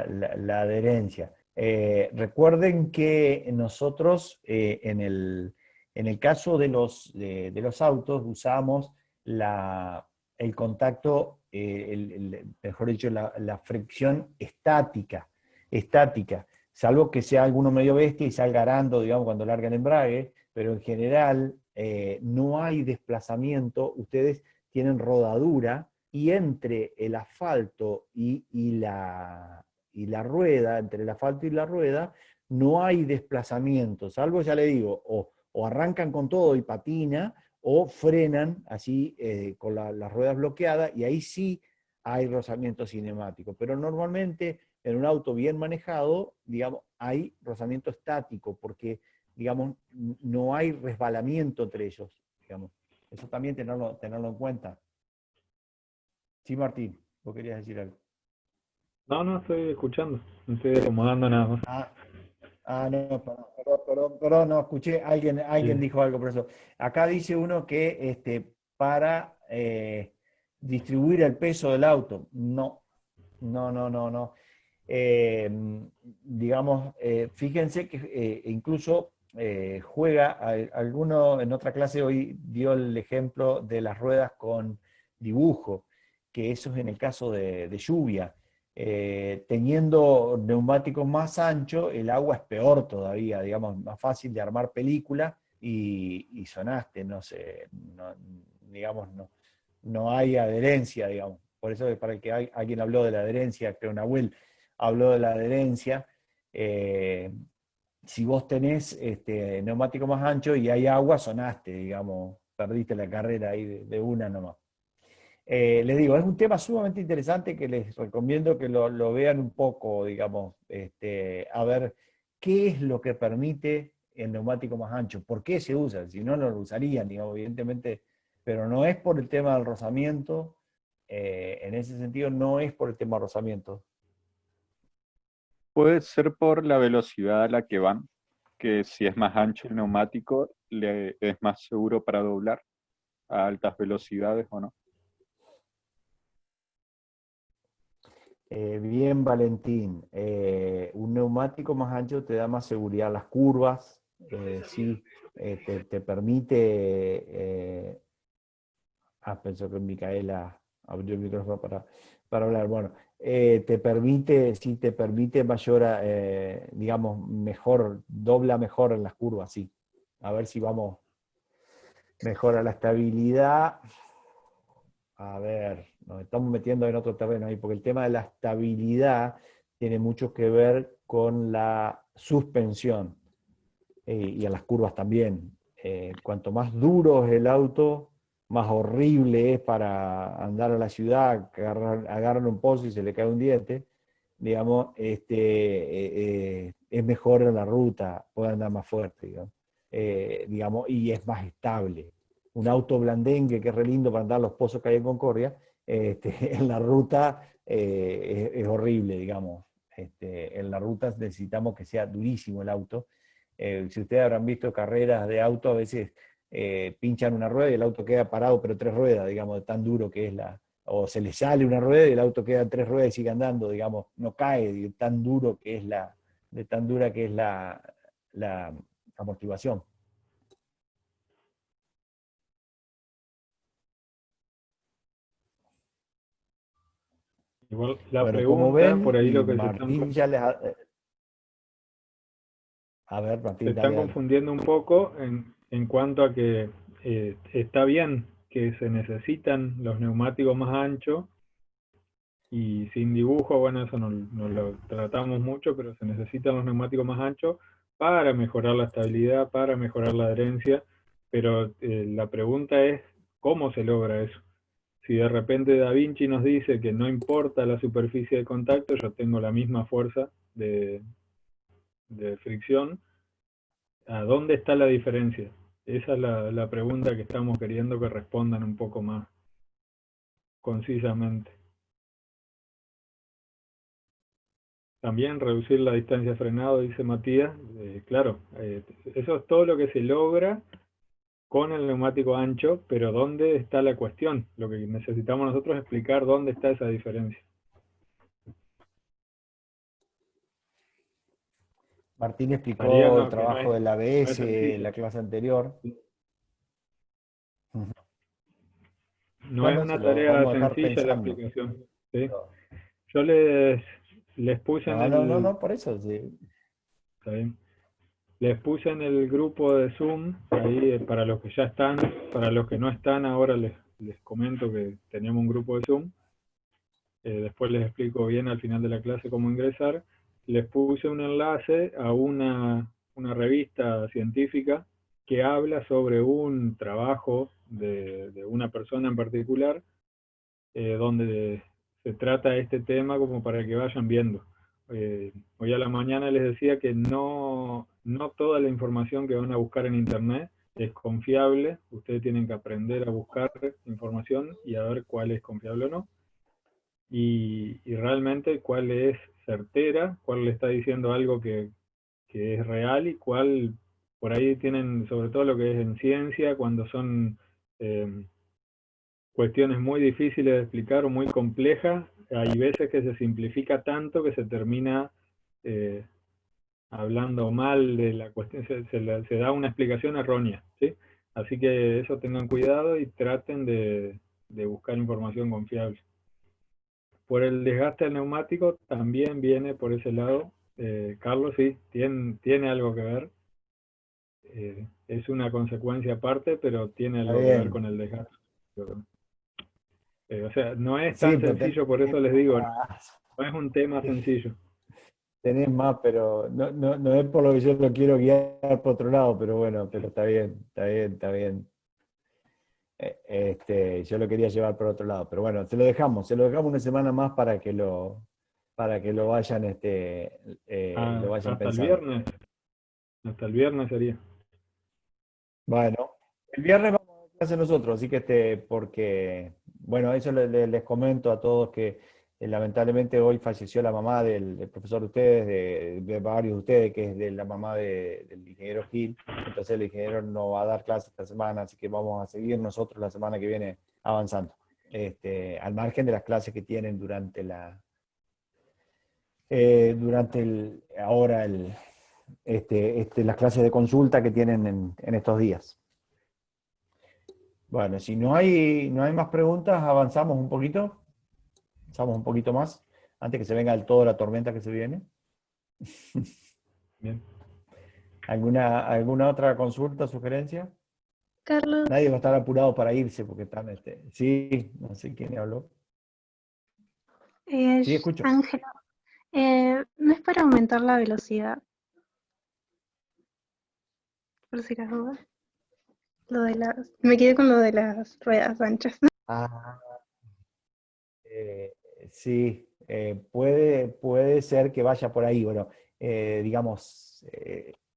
S1: adherencia? Recuerden que nosotros en el caso de los autos usamos el contacto, mejor dicho, la fricción estática, salvo que sea alguno medio bestia y salga arando, digamos, cuando larga el embrague, pero en general no hay desplazamiento, ustedes tienen rodadura, y entre el asfalto y la rueda, entre el asfalto y la rueda, no hay desplazamiento, salvo, ya le digo, o arrancan con todo y patina, o frenan así con las ruedas bloqueadas, y ahí sí hay rozamiento cinemático. Pero normalmente en un auto bien manejado, digamos, hay rozamiento estático, porque, digamos, no hay resbalamiento entre ellos, digamos. Eso también tenerlo en cuenta. Sí, Martín, vos querías decir algo.
S2: No, no, estoy escuchando, me estoy acomodando nada más.
S1: Ah, no, perdón, no, escuché, alguien
S2: Sí.
S1: dijo algo por eso. Acá dice uno que para distribuir el peso del auto. No, no. Eh, digamos, fíjense que incluso juega, alguno en otra clase hoy dio el ejemplo de las ruedas con dibujo, que eso es en el caso de lluvia. Teniendo neumáticos más anchos, el agua es peor todavía, digamos, más fácil de armar película y sonaste, no sé, digamos, no hay adherencia, digamos. Por eso para el que alguien habló de la adherencia, creo Nahuel habló de la adherencia, eh, si vos tenés neumático más ancho y hay agua, sonaste, digamos, perdiste la carrera ahí de una nomás. Les digo, es un tema sumamente interesante que les recomiendo que lo vean un poco, digamos, a ver qué es lo que permite el neumático más ancho, por qué se usa, si no, no lo usarían, digamos, evidentemente, pero no es por el tema del rozamiento, en ese sentido no es por el tema del rozamiento.
S3: Puede ser por la velocidad a la que van, que si es más ancho el neumático, es más seguro para doblar a altas velocidades o no.
S1: Bien, Valentín. Un neumático más ancho te da más seguridad en las curvas, sí, te permite. Pensó que Micaela abrió el micrófono para hablar. Bueno, te permite, sí, te permite mayor, digamos, mejor, dobla mejor en las curvas, sí. A ver si vamos, mejora la estabilidad. A ver, nos estamos metiendo en otro terreno ahí, porque el tema de la estabilidad tiene mucho que ver con la suspensión y en las curvas también. Cuanto más duro es el auto, más horrible es para andar a la ciudad, agarran un pozo y se le cae un diente, digamos, es mejor en la ruta, puede andar más fuerte, digamos, y es más estable. Un auto blandengue que es re lindo para andar los pozos que hay en Concordia, en la ruta es horrible, digamos. En la ruta necesitamos que sea durísimo el auto. Si ustedes habrán visto carreras de auto, a veces pinchan una rueda y el auto queda parado, pero tres ruedas, digamos, de tan duro que es o se le sale una rueda y el auto queda en tres ruedas y sigue andando, digamos, no cae de tan duro que es de tan dura que es la amortiguación.
S2: Igual la
S1: Bueno, como
S2: pregunta, por
S1: ven,
S2: ahí
S1: y
S2: lo que
S1: Martín ya les a ver,
S2: se
S1: Martín,
S2: están
S1: dale.
S2: confundiendo un poco en cuanto a que está bien que se necesitan los neumáticos más anchos y sin dibujo, bueno, eso no lo tratamos mucho, pero se necesitan los neumáticos más anchos para mejorar la estabilidad, para mejorar la adherencia, pero la pregunta es, ¿cómo se logra eso? Si de repente Da Vinci nos dice que no importa la superficie de contacto, yo tengo la misma fuerza de fricción, ¿a dónde está la diferencia? Esa es la pregunta que estamos queriendo que respondan un poco más concisamente. También reducir la distancia de frenado, dice Matías. Claro, eso es todo lo que se logra con el neumático ancho, pero ¿dónde está la cuestión? Lo que necesitamos nosotros es explicar dónde está esa diferencia.
S1: Martín
S2: María,
S1: explicó el
S2: no, que no
S1: trabajo
S2: es,
S1: del
S2: no es
S1: ABS en
S2: sencillo.
S1: la clase anterior. Ujú.
S2: No
S1: No,
S2: es
S1: no, se
S2: una
S1: lo
S2: tarea
S1: vamos a dejar
S2: sencilla la
S1: pensando.
S2: explicación, ¿sí? Yo les puse en
S1: No, no, no,
S2: el...
S1: no, por eso sí.
S2: Está bien. Les puse en el grupo de Zoom, ahí para los que ya están, para los que no están, ahora les comento que teníamos un grupo de Zoom. Después les explico bien al final de la clase cómo ingresar. Les puse un enlace a una revista científica que habla sobre un trabajo de una persona en particular, donde se trata este tema como para que vayan viendo. Hoy a la mañana les decía que no toda la información que van a buscar en internet es confiable. Ustedes tienen que aprender a buscar información y a ver cuál es confiable o no. Y realmente cuál es certera, cuál le está diciendo algo que es real y cuál por ahí tienen, sobre todo lo que es en ciencia, cuando son cuestiones muy difíciles de explicar o muy complejas, hay veces que se simplifica tanto que se termina eh, hablando mal de la cuestión, se da una explicación errónea, ¿sí? Así que eso tengan cuidado y traten de buscar información confiable. Por el desgaste del neumático también viene por ese lado. Carlos, sí, tiene algo que ver. Es una consecuencia aparte, pero tiene
S1: Está
S2: algo que ver
S1: bien.
S2: con el desgaste. O sea, no es
S1: Sí,
S2: tan
S1: pero
S2: sencillo, por
S1: tenés
S2: eso les digo,
S1: más,
S2: no es un tema sencillo.
S1: tenés más, pero no, no, no es por lo que yo lo quiero guiar por otro lado, pero bueno, pero está bien, está bien, está bien. Yo lo quería llevar por otro lado, pero bueno, se lo dejamos una semana más para que lo vayan pensando.
S2: Hasta el viernes sería.
S1: Bueno, el viernes vamos a clase nosotros, así que porque, bueno, eso les comento a todos que lamentablemente hoy falleció la mamá del profesor de ustedes, de varios de ustedes, que es de la mamá del ingeniero Gil. Entonces el ingeniero no va a dar clase esta semana, así que vamos a seguir nosotros la semana que viene avanzando. Al margen de las clases que tienen ahora las clases de consulta que tienen en estos días. Bueno, si no hay más preguntas, avanzamos un poquito. Avanzamos un poquito más, antes que se venga del todo la tormenta que se viene.
S2: Bien.
S1: ¿Alguna otra consulta, sugerencia?
S4: Carlos,
S1: Nadie va a estar apurado para irse porque están, sí, no sé quién habló. Sí, escucho.
S4: Ángela, no es para aumentar la velocidad, por si las dudas. Me quedé con lo de las ruedas anchas.
S1: Ah, eh, sí, puede ser que vaya por ahí. Bueno, digamos,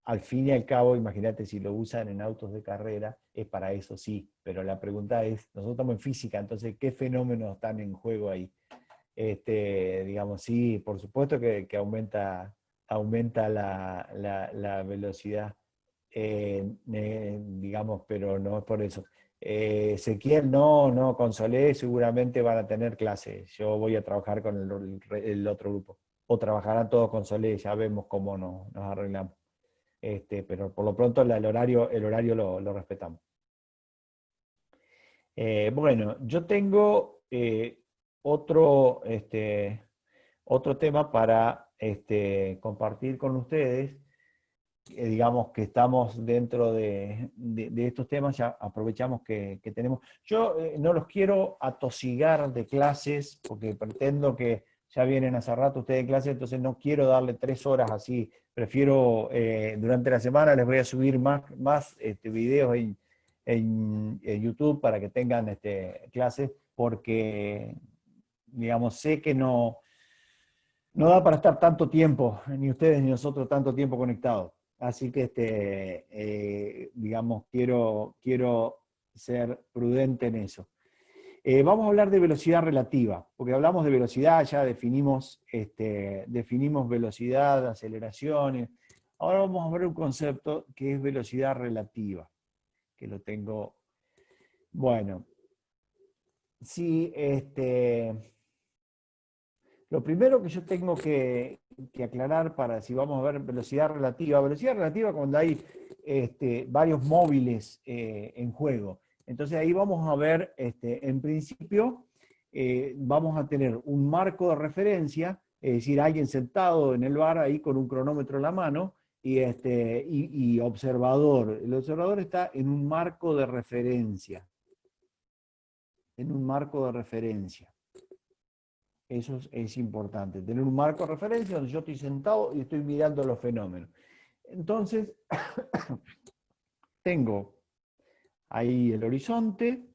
S1: al fin y al cabo, imagínate si lo usan en autos de carrera, es para eso sí, pero la pregunta es, nosotros estamos en física, entonces, ¿qué fenómenos están en juego ahí? Digamos, sí, por supuesto que aumenta la velocidad, digamos, pero no es por eso. Ezequiel, no, con Solé seguramente van a tener clases. Yo voy a trabajar con el otro grupo. O trabajarán todos con Solé, ya vemos cómo nos arreglamos. Pero por lo pronto el horario lo respetamos. Bueno, yo tengo otro tema para compartir con ustedes. Digamos que estamos dentro de estos temas, ya aprovechamos que tenemos. Yo no los quiero atosigar de clases, porque pretendo que ya vienen hace rato ustedes de clase, entonces no quiero darle 3 horas así. Prefiero, durante la semana les voy a subir más videos en YouTube para que tengan clases, porque, digamos, sé que no no da para estar tanto tiempo, ni ustedes ni nosotros tanto tiempo conectados. Así que, digamos, quiero ser prudente en eso. Vamos a hablar de velocidad relativa, porque hablamos de velocidad, ya definimos velocidad, aceleraciones. Ahora vamos a ver un concepto que es velocidad relativa, que lo tengo. Bueno, sí, lo primero que yo tengo que aclarar para si vamos a ver velocidad relativa cuando hay varios móviles en juego. Entonces ahí vamos a ver, en principio, vamos a tener un marco de referencia, es decir, alguien sentado en el bar ahí con un cronómetro en la mano y observador. El observador está en un marco de referencia. En un marco de referencia. Eso es importante, tener un marco de referencia donde yo estoy sentado y estoy mirando los fenómenos. Entonces, tengo ahí el horizonte,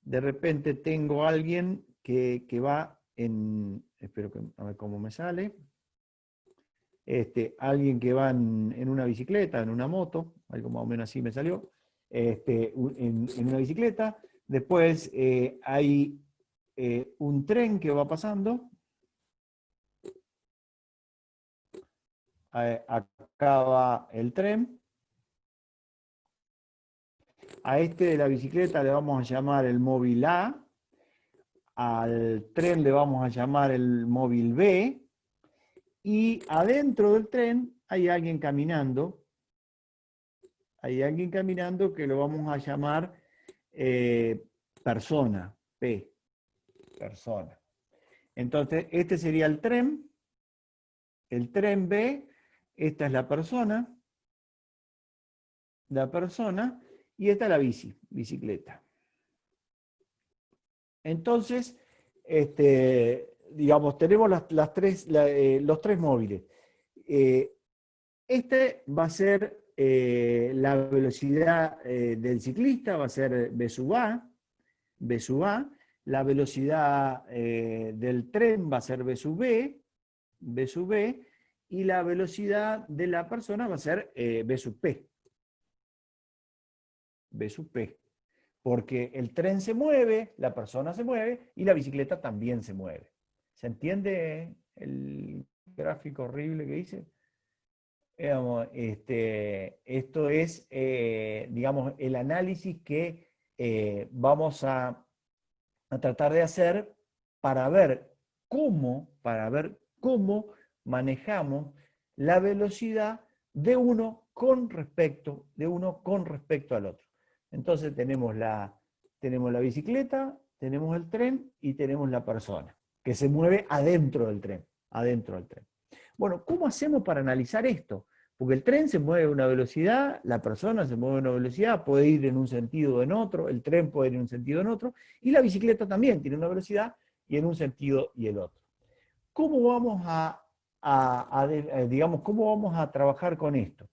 S1: de repente tengo a alguien que va en, espero que, a ver cómo me sale, alguien que va en una bicicleta, en una moto, algo más o menos así me salió, en una bicicleta. Después hay un tren que va pasando. Acá va el tren. A este de la bicicleta le vamos a llamar el móvil A. Al tren le vamos a llamar el móvil B. Y adentro del tren hay alguien caminando. Hay alguien caminando que lo vamos a llamar persona, P. Persona. Entonces, este sería el tren B, esta es la persona, y esta es la bicicleta. Entonces, digamos, tenemos los tres móviles. Este va a ser la velocidad del ciclista, va a ser B sub A. La velocidad del tren va a ser B sub B, y la velocidad de la persona va a ser B sub P. B sub P. Porque el tren se mueve, la persona se mueve y la bicicleta también se mueve. ¿Se entiende el gráfico horrible que hice? Esto es, digamos, el análisis que vamos a tratar de hacer para ver cómo manejamos la velocidad de uno con respecto al otro. Entonces tenemos la bicicleta, tenemos el tren y tenemos la persona, que se mueve adentro del tren. Bueno, ¿cómo hacemos para analizar esto? Porque el tren se mueve a una velocidad, la persona se mueve a una velocidad, puede ir en un sentido o en otro, el tren puede ir en un sentido o en otro, y la bicicleta también tiene una velocidad y en un sentido y el otro. ¿Cómo vamos digamos, cómo vamos a trabajar con esto?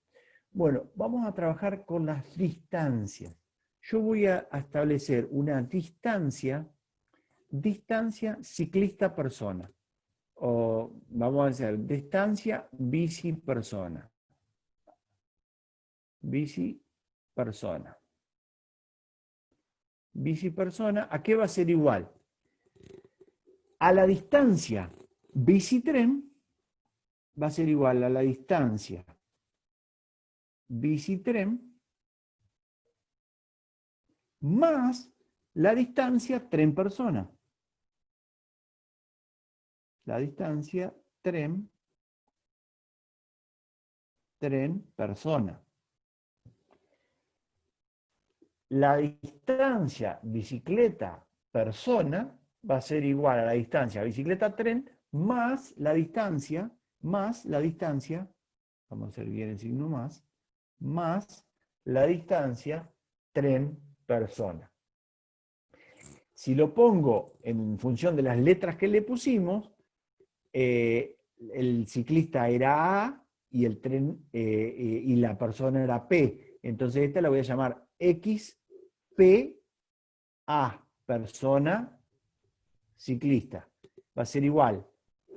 S1: Bueno, vamos a trabajar con las distancias. Yo voy a establecer una distancia ciclista-persona. O vamos a hacer distancia bici-persona. Bici-persona. Bici-persona, ¿a qué va a ser igual? A la distancia bici-tren va a ser igual a la distancia bici-tren más la distancia tren-persona. La distancia tren-persona. La distancia bicicleta-persona va a ser igual a la distancia bicicleta-tren más la distancia, vamos a hacer bien el signo más la distancia tren-persona. Si lo pongo en función de las letras que le pusimos, el ciclista era A y el tren y la persona era P. Entonces esta la voy a llamar XPA, persona ciclista. Va a ser igual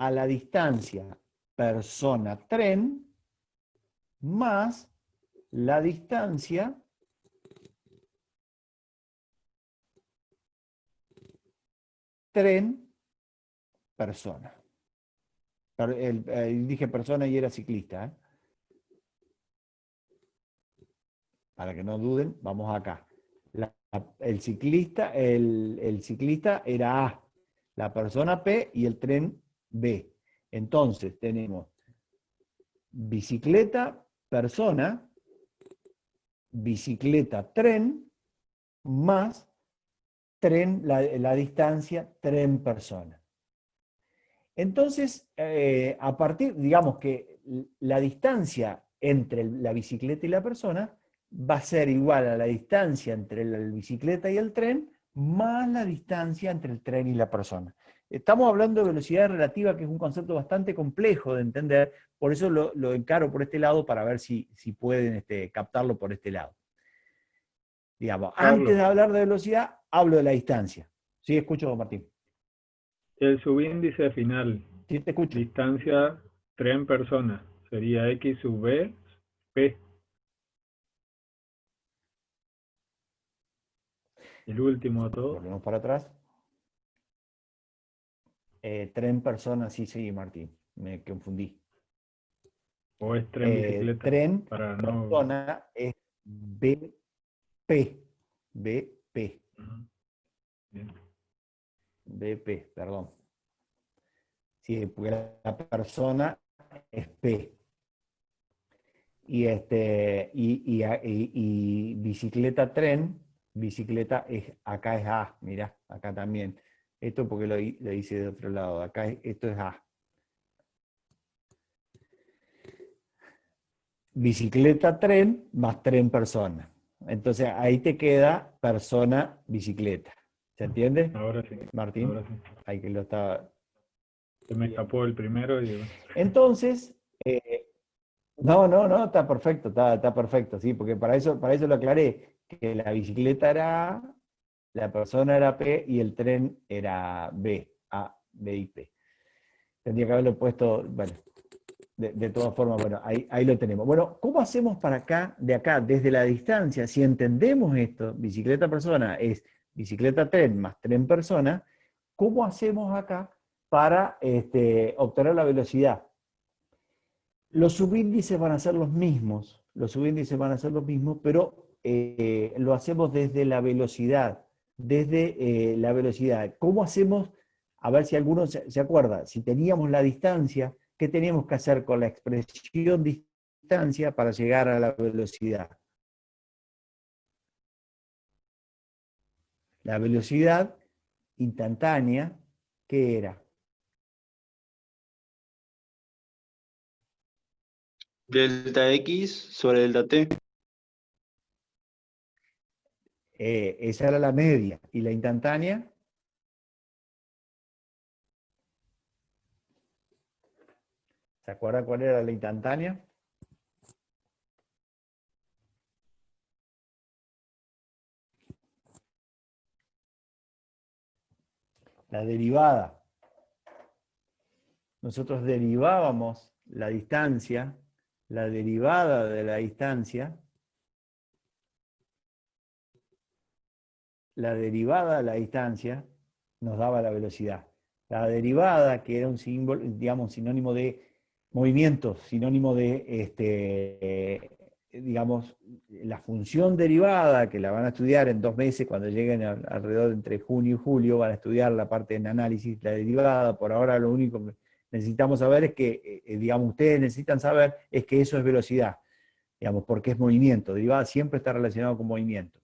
S1: a la distancia persona-tren más la distancia tren-persona. Dije persona y era ciclista, ¿eh? Para que no duden, vamos acá. El ciclista era A, la persona P y el tren B. Entonces tenemos bicicleta, persona, bicicleta, tren, más tren, la distancia, tren, persona. Entonces, a partir, digamos que la distancia entre la bicicleta y la persona va a ser igual a la distancia entre la bicicleta y el tren, más la distancia entre el tren y la persona. Estamos hablando de velocidad relativa, que es un concepto bastante complejo de entender, por eso lo encaro por este lado para ver si pueden captarlo por este lado. Digamos, antes de hablar de velocidad, hablo de la distancia. Sí, escucho, Martín.
S2: El subíndice final,
S1: Sí, te escucho.
S2: distancia tren-persona, sería X sub B, P. El último todo.
S1: Volvemos para atrás. Tren, persona, sí, Martín. Me confundí.
S2: O es tren bicicleta.
S1: Tren,
S2: para no...
S1: persona es BP. BP.
S2: Bien.
S1: BP, perdón. Sí, porque la persona es P. Y bicicleta, tren, bicicleta acá es A, mirá, acá también. Esto porque lo hice de otro lado, acá esto es A. Bicicleta, tren, más tren, persona. Entonces ahí te queda persona, bicicleta. ¿Se entiende?
S2: Ahora sí.
S1: Martín.
S2: Ahora sí.
S1: Ahí que lo estaba.
S2: Se me escapó el primero y...
S1: Entonces, no, está perfecto, está perfecto, sí, porque para eso lo aclaré, que la bicicleta era A, la persona era P y el tren era B, A, B y P. Tendría que haberlo puesto, bueno, de todas formas, bueno, ahí lo tenemos. Bueno, ¿cómo hacemos para acá, desde la distancia? Si entendemos esto, bicicleta persona es bicicleta tren más tren persona, ¿cómo hacemos acá para obtener la velocidad? Los subíndices van a ser los mismos, pero lo hacemos desde la velocidad, ¿Cómo hacemos? A ver si alguno se acuerda, si teníamos la distancia, ¿qué teníamos que hacer con la expresión distancia para llegar a la velocidad? La velocidad instantánea, ¿qué era?
S5: Delta X sobre delta T.
S1: Esa era la media. ¿Y la instantánea? ¿Se acuerdan cuál era la instantánea? La derivada. Nosotros derivábamos la distancia, la derivada de la distancia, nos daba la velocidad. La derivada, que era un símbolo, digamos, sinónimo de movimiento, sinónimo de, digamos, la función derivada, que la van a estudiar en 2 meses, cuando lleguen alrededor de entre junio y julio, van a estudiar la parte en análisis, la derivada. Por ahora lo único que necesitamos saber es que, digamos, ustedes necesitan saber es que eso es velocidad, digamos, porque es movimiento. Derivada siempre está relacionado con movimiento.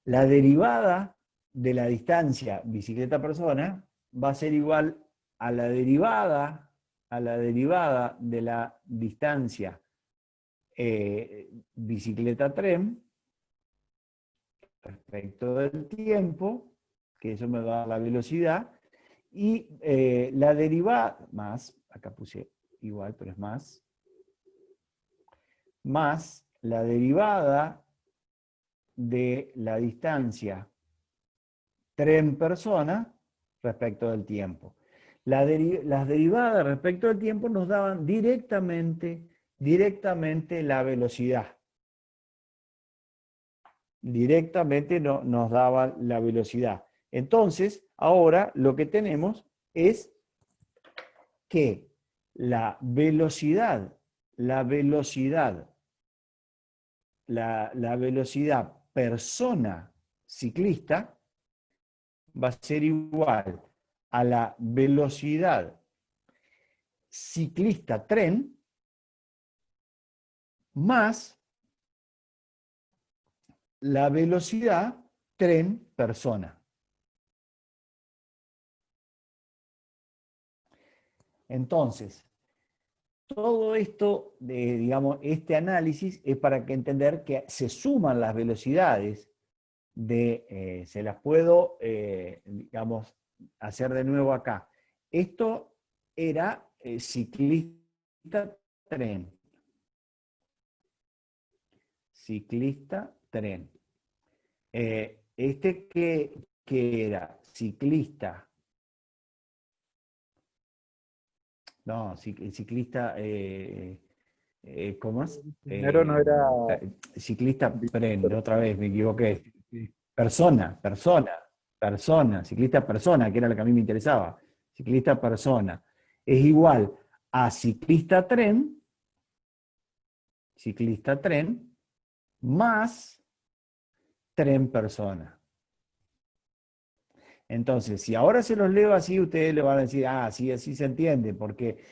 S1: La derivada de la distancia bicicleta-persona va a ser igual a la derivada de la distancia bicicleta-tren respecto del tiempo, que eso me va a dar la velocidad, y la derivada, más, acá puse igual, pero es más la derivada de la distancia tren-persona respecto del tiempo. Las derivadas respecto al tiempo nos daban directamente la velocidad. Directamente nos daba la velocidad. Entonces, ahora lo que tenemos es que la velocidad persona ciclista va a ser igual a la velocidad ciclista tren más la velocidad tren persona. Entonces, todo esto, digamos, este análisis es para que entender que se suman las velocidades se las puedo, digamos, hacer de nuevo acá. Esto era ciclista tren. Ciclista tren. Este que era ciclista. No, ciclista, ¿cómo es?
S2: Primero no era...
S1: Ciclista tren, otra vez me equivoqué. Persona, ciclista persona, que era lo que a mí me interesaba. Ciclista persona. Es igual a ciclista tren más tren persona. Entonces, si ahora se los leo así, ustedes le van a decir, ah, sí, así se entiende, porque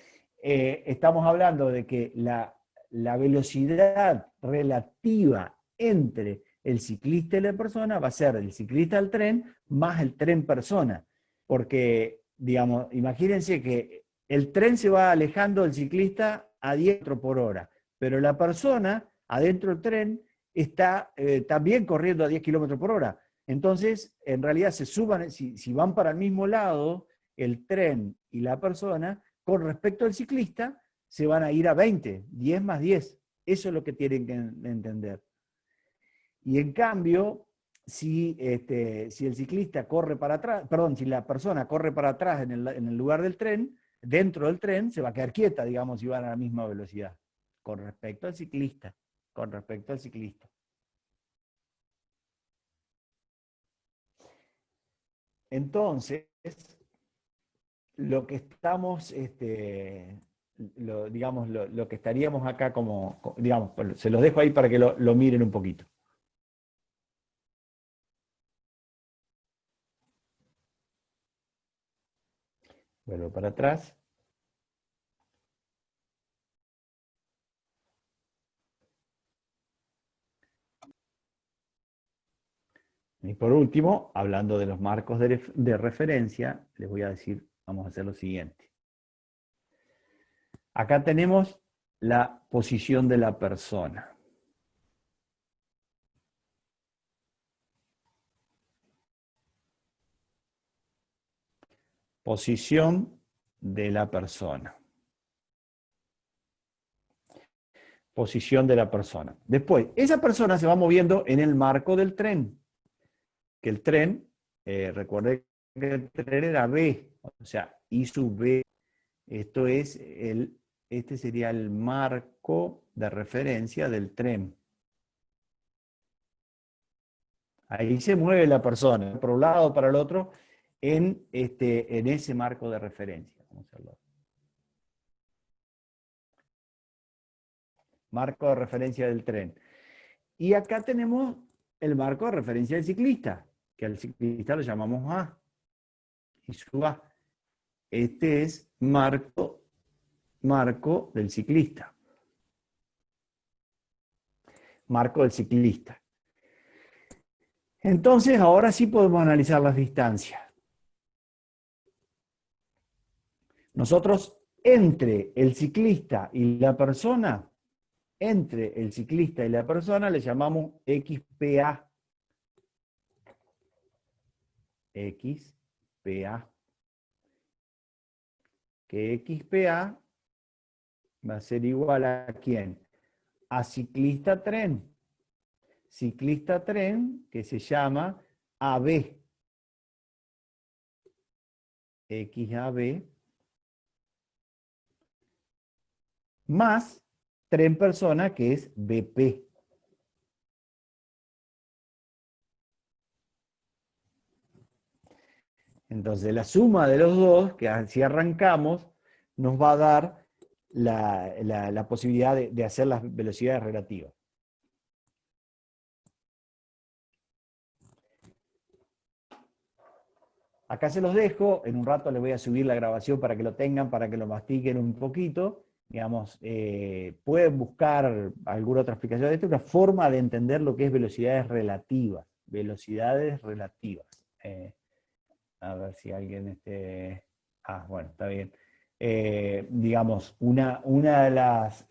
S1: estamos hablando de que la velocidad relativa entre el ciclista y la persona va a ser el ciclista al tren más el tren persona. Porque, digamos, imagínense que el tren se va alejando del ciclista a 10 km por hora, pero la persona adentro del tren está también corriendo a 10 km por hora. Entonces, en realidad se suban, si van para el mismo lado, el tren y la persona, con respecto al ciclista, se van a ir a 20, 10 más 10. Eso es lo que tienen que entender. Y en cambio, si el ciclista corre para atrás, perdón, si la persona corre para atrás en el lugar del tren, dentro del tren se va a quedar quieta, digamos, si van a la misma velocidad, con respecto al ciclista, Entonces, lo que estamos, digamos, lo que estaríamos acá digamos, se los dejo ahí para que lo miren un poquito. Vuelvo para atrás. Y por último, hablando de los marcos de referencia, les voy a decir, vamos a hacer lo siguiente. Acá tenemos la posición de la persona. Posición de la persona. Posición de la persona. Después, esa persona se va moviendo en el marco del tren. Que el tren, recuerden que el tren era B, o sea, I sub B. Esto es este sería el marco de referencia del tren. Ahí se mueve la persona, por un lado o para el otro, en ese marco de referencia. Vamos a hacerlo. Marco de referencia del tren. Y acá tenemos el marco de referencia del ciclista, que al ciclista lo llamamos A. Y sub A. Este es marco del ciclista. Marco del ciclista. Entonces, ahora sí podemos analizar las distancias. Nosotros, entre el ciclista y la persona, le llamamos XPA. XPA. Que XPA va a ser igual a ¿quién? A ciclista tren. Ciclista tren que se llama AB. XAB más tren persona, que es BP. Entonces, la suma de los dos, que si arrancamos, nos va a dar la posibilidad de hacer las velocidades relativas. Acá se los dejo, en un rato les voy a subir la grabación para que lo tengan, para que lo mastiquen un poquito. Digamos, pueden buscar alguna otra explicación. Esta es una forma de entender lo que es velocidades relativas. Velocidades relativas. A ver si alguien... bueno, está bien. Digamos, una de las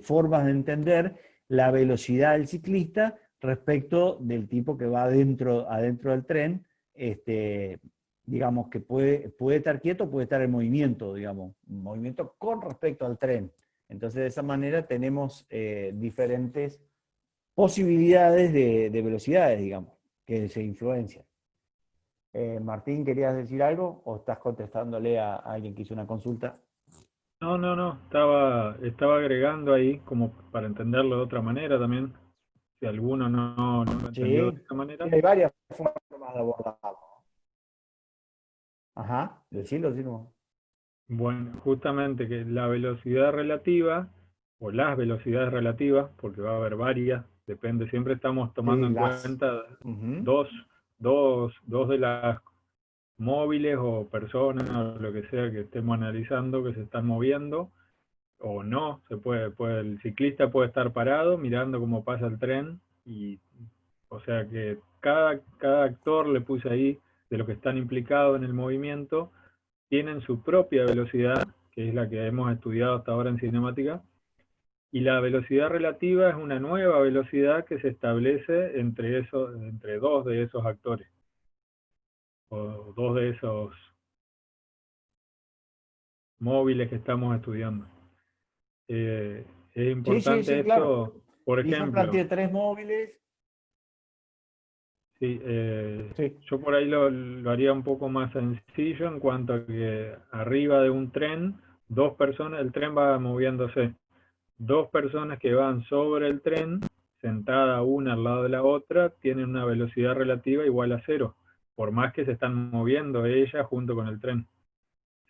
S1: formas de entender la velocidad del ciclista respecto del tipo que va adentro del tren, digamos que puede estar quieto, puede estar en movimiento, digamos, movimiento con respecto al tren. Entonces, de esa manera tenemos diferentes posibilidades de velocidades, digamos, que se influencian. Martín, ¿querías decir algo o estás contestándole a alguien que hizo una consulta?
S2: No, estaba agregando ahí como para entenderlo de otra manera también. Si alguno no lo entendió de
S1: Sí,
S2: esa manera.
S1: hay varias formas de abordarlo. Ajá, decilo.
S2: Bueno, justamente que la velocidad relativa, o las velocidades relativas, porque va a haber varias, depende, siempre estamos tomando
S1: Sí,
S2: en
S1: las.
S2: cuenta
S1: Ujú.
S2: dos de las móviles o personas o lo que sea que estemos analizando que se están moviendo, o no, el ciclista puede estar parado mirando cómo pasa el tren, y o sea que cada actor le puse ahí de los que están implicados en el movimiento, tienen su propia velocidad, que es la que hemos estudiado hasta ahora en cinemática, y la velocidad relativa es una nueva velocidad que se establece entre dos de esos actores, o dos de esos móviles que estamos estudiando. Es importante
S1: Sí, claro.
S2: esto, por
S1: Y yo
S2: ejemplo,
S1: planteé 3 móviles.
S2: sí,
S1: Sí.
S2: yo por ahí lo haría un poco más sencillo en cuanto a que arriba de un tren, dos personas, el tren va moviéndose, dos personas que van sobre el tren, sentada una al lado de la otra, tienen una velocidad relativa igual a 0, por más que se están moviendo ellas junto con el tren.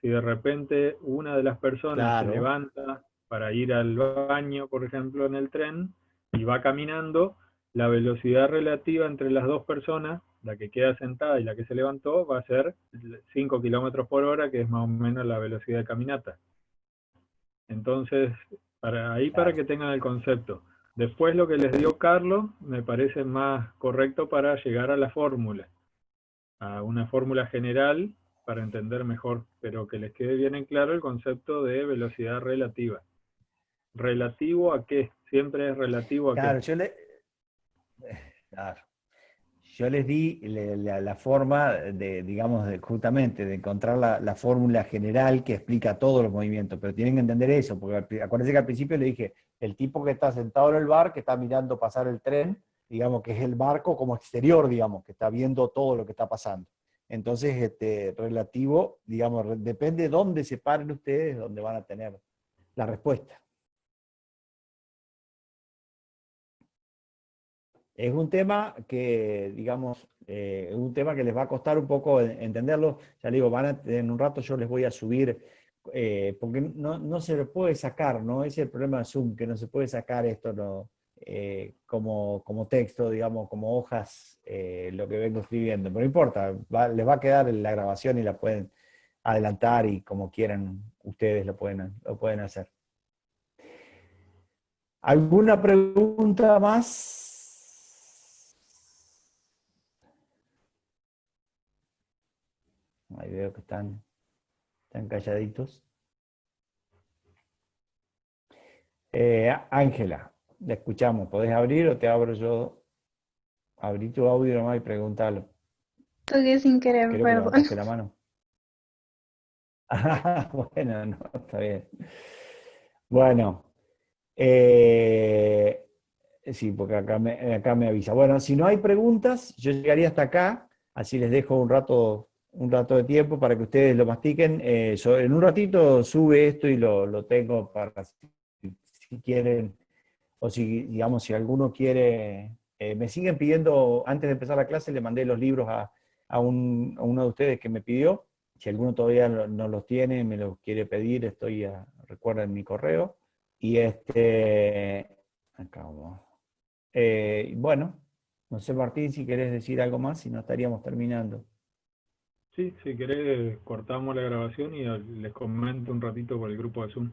S2: Si de repente una de las personas se
S1: Claro.
S2: levanta para ir al baño, por ejemplo, en el tren, y va caminando, la velocidad relativa entre las dos personas, la que queda sentada y la que se levantó, va a ser 5 kilómetros por hora, que es más o menos la velocidad de caminata. Entonces, para
S1: Claro.
S2: que tengan el concepto. Después lo que les dio Carlos me parece más correcto para llegar a la fórmula, a una fórmula general para entender mejor, pero que les quede bien en claro el concepto de velocidad relativa. ¿Relativo a qué? Siempre es relativo a qué.
S1: Claro, claro. Yo les di la forma de, digamos, justamente de encontrar la fórmula general que explica todos los movimientos, pero tienen que entender eso, porque acuérdense que al principio le dije, el tipo que está sentado en el bar, que está mirando pasar el tren, digamos que es el barco como exterior, digamos, que está viendo todo lo que está pasando. Entonces, relativo, digamos, depende de dónde se paren ustedes, dónde van a tener la respuesta. Es un tema que, digamos, es un tema que les va a costar un poco entenderlo. Ya les digo, en un rato yo les voy a subir, porque no se lo puede sacar, ¿no? Ese es el problema de Zoom, que no se puede sacar esto ¿no? Como texto, digamos, como hojas, lo que vengo escribiendo. Pero no importa, les va a quedar en la grabación y la pueden adelantar y como quieran, ustedes lo pueden hacer. ¿Alguna pregunta más? Ahí veo que están calladitos. Ángela, la escuchamos. ¿Podés abrir o te abro yo? Abrí tu audio nomás y preguntalo.
S4: Toqué sin querer,
S1: Creo que
S4: perdón.
S1: levantaste la mano. Bueno, no, está bien. Bueno, sí, porque acá me avisa. Bueno, si no hay preguntas, yo llegaría hasta acá, así les dejo un rato de tiempo para que ustedes lo mastiquen. En un ratito sube esto y lo tengo para si quieren, o si, digamos, si alguno quiere, me siguen pidiendo, antes de empezar la clase le mandé los libros a uno de ustedes que me pidió. Si alguno todavía no los tiene, me los quiere pedir, recuerden mi correo. Y acabo. Bueno, no sé, Martín, si querés decir algo más, si no estaríamos terminando.
S2: Sí, si querés cortamos la grabación y les comento un ratito por el grupo de Zoom.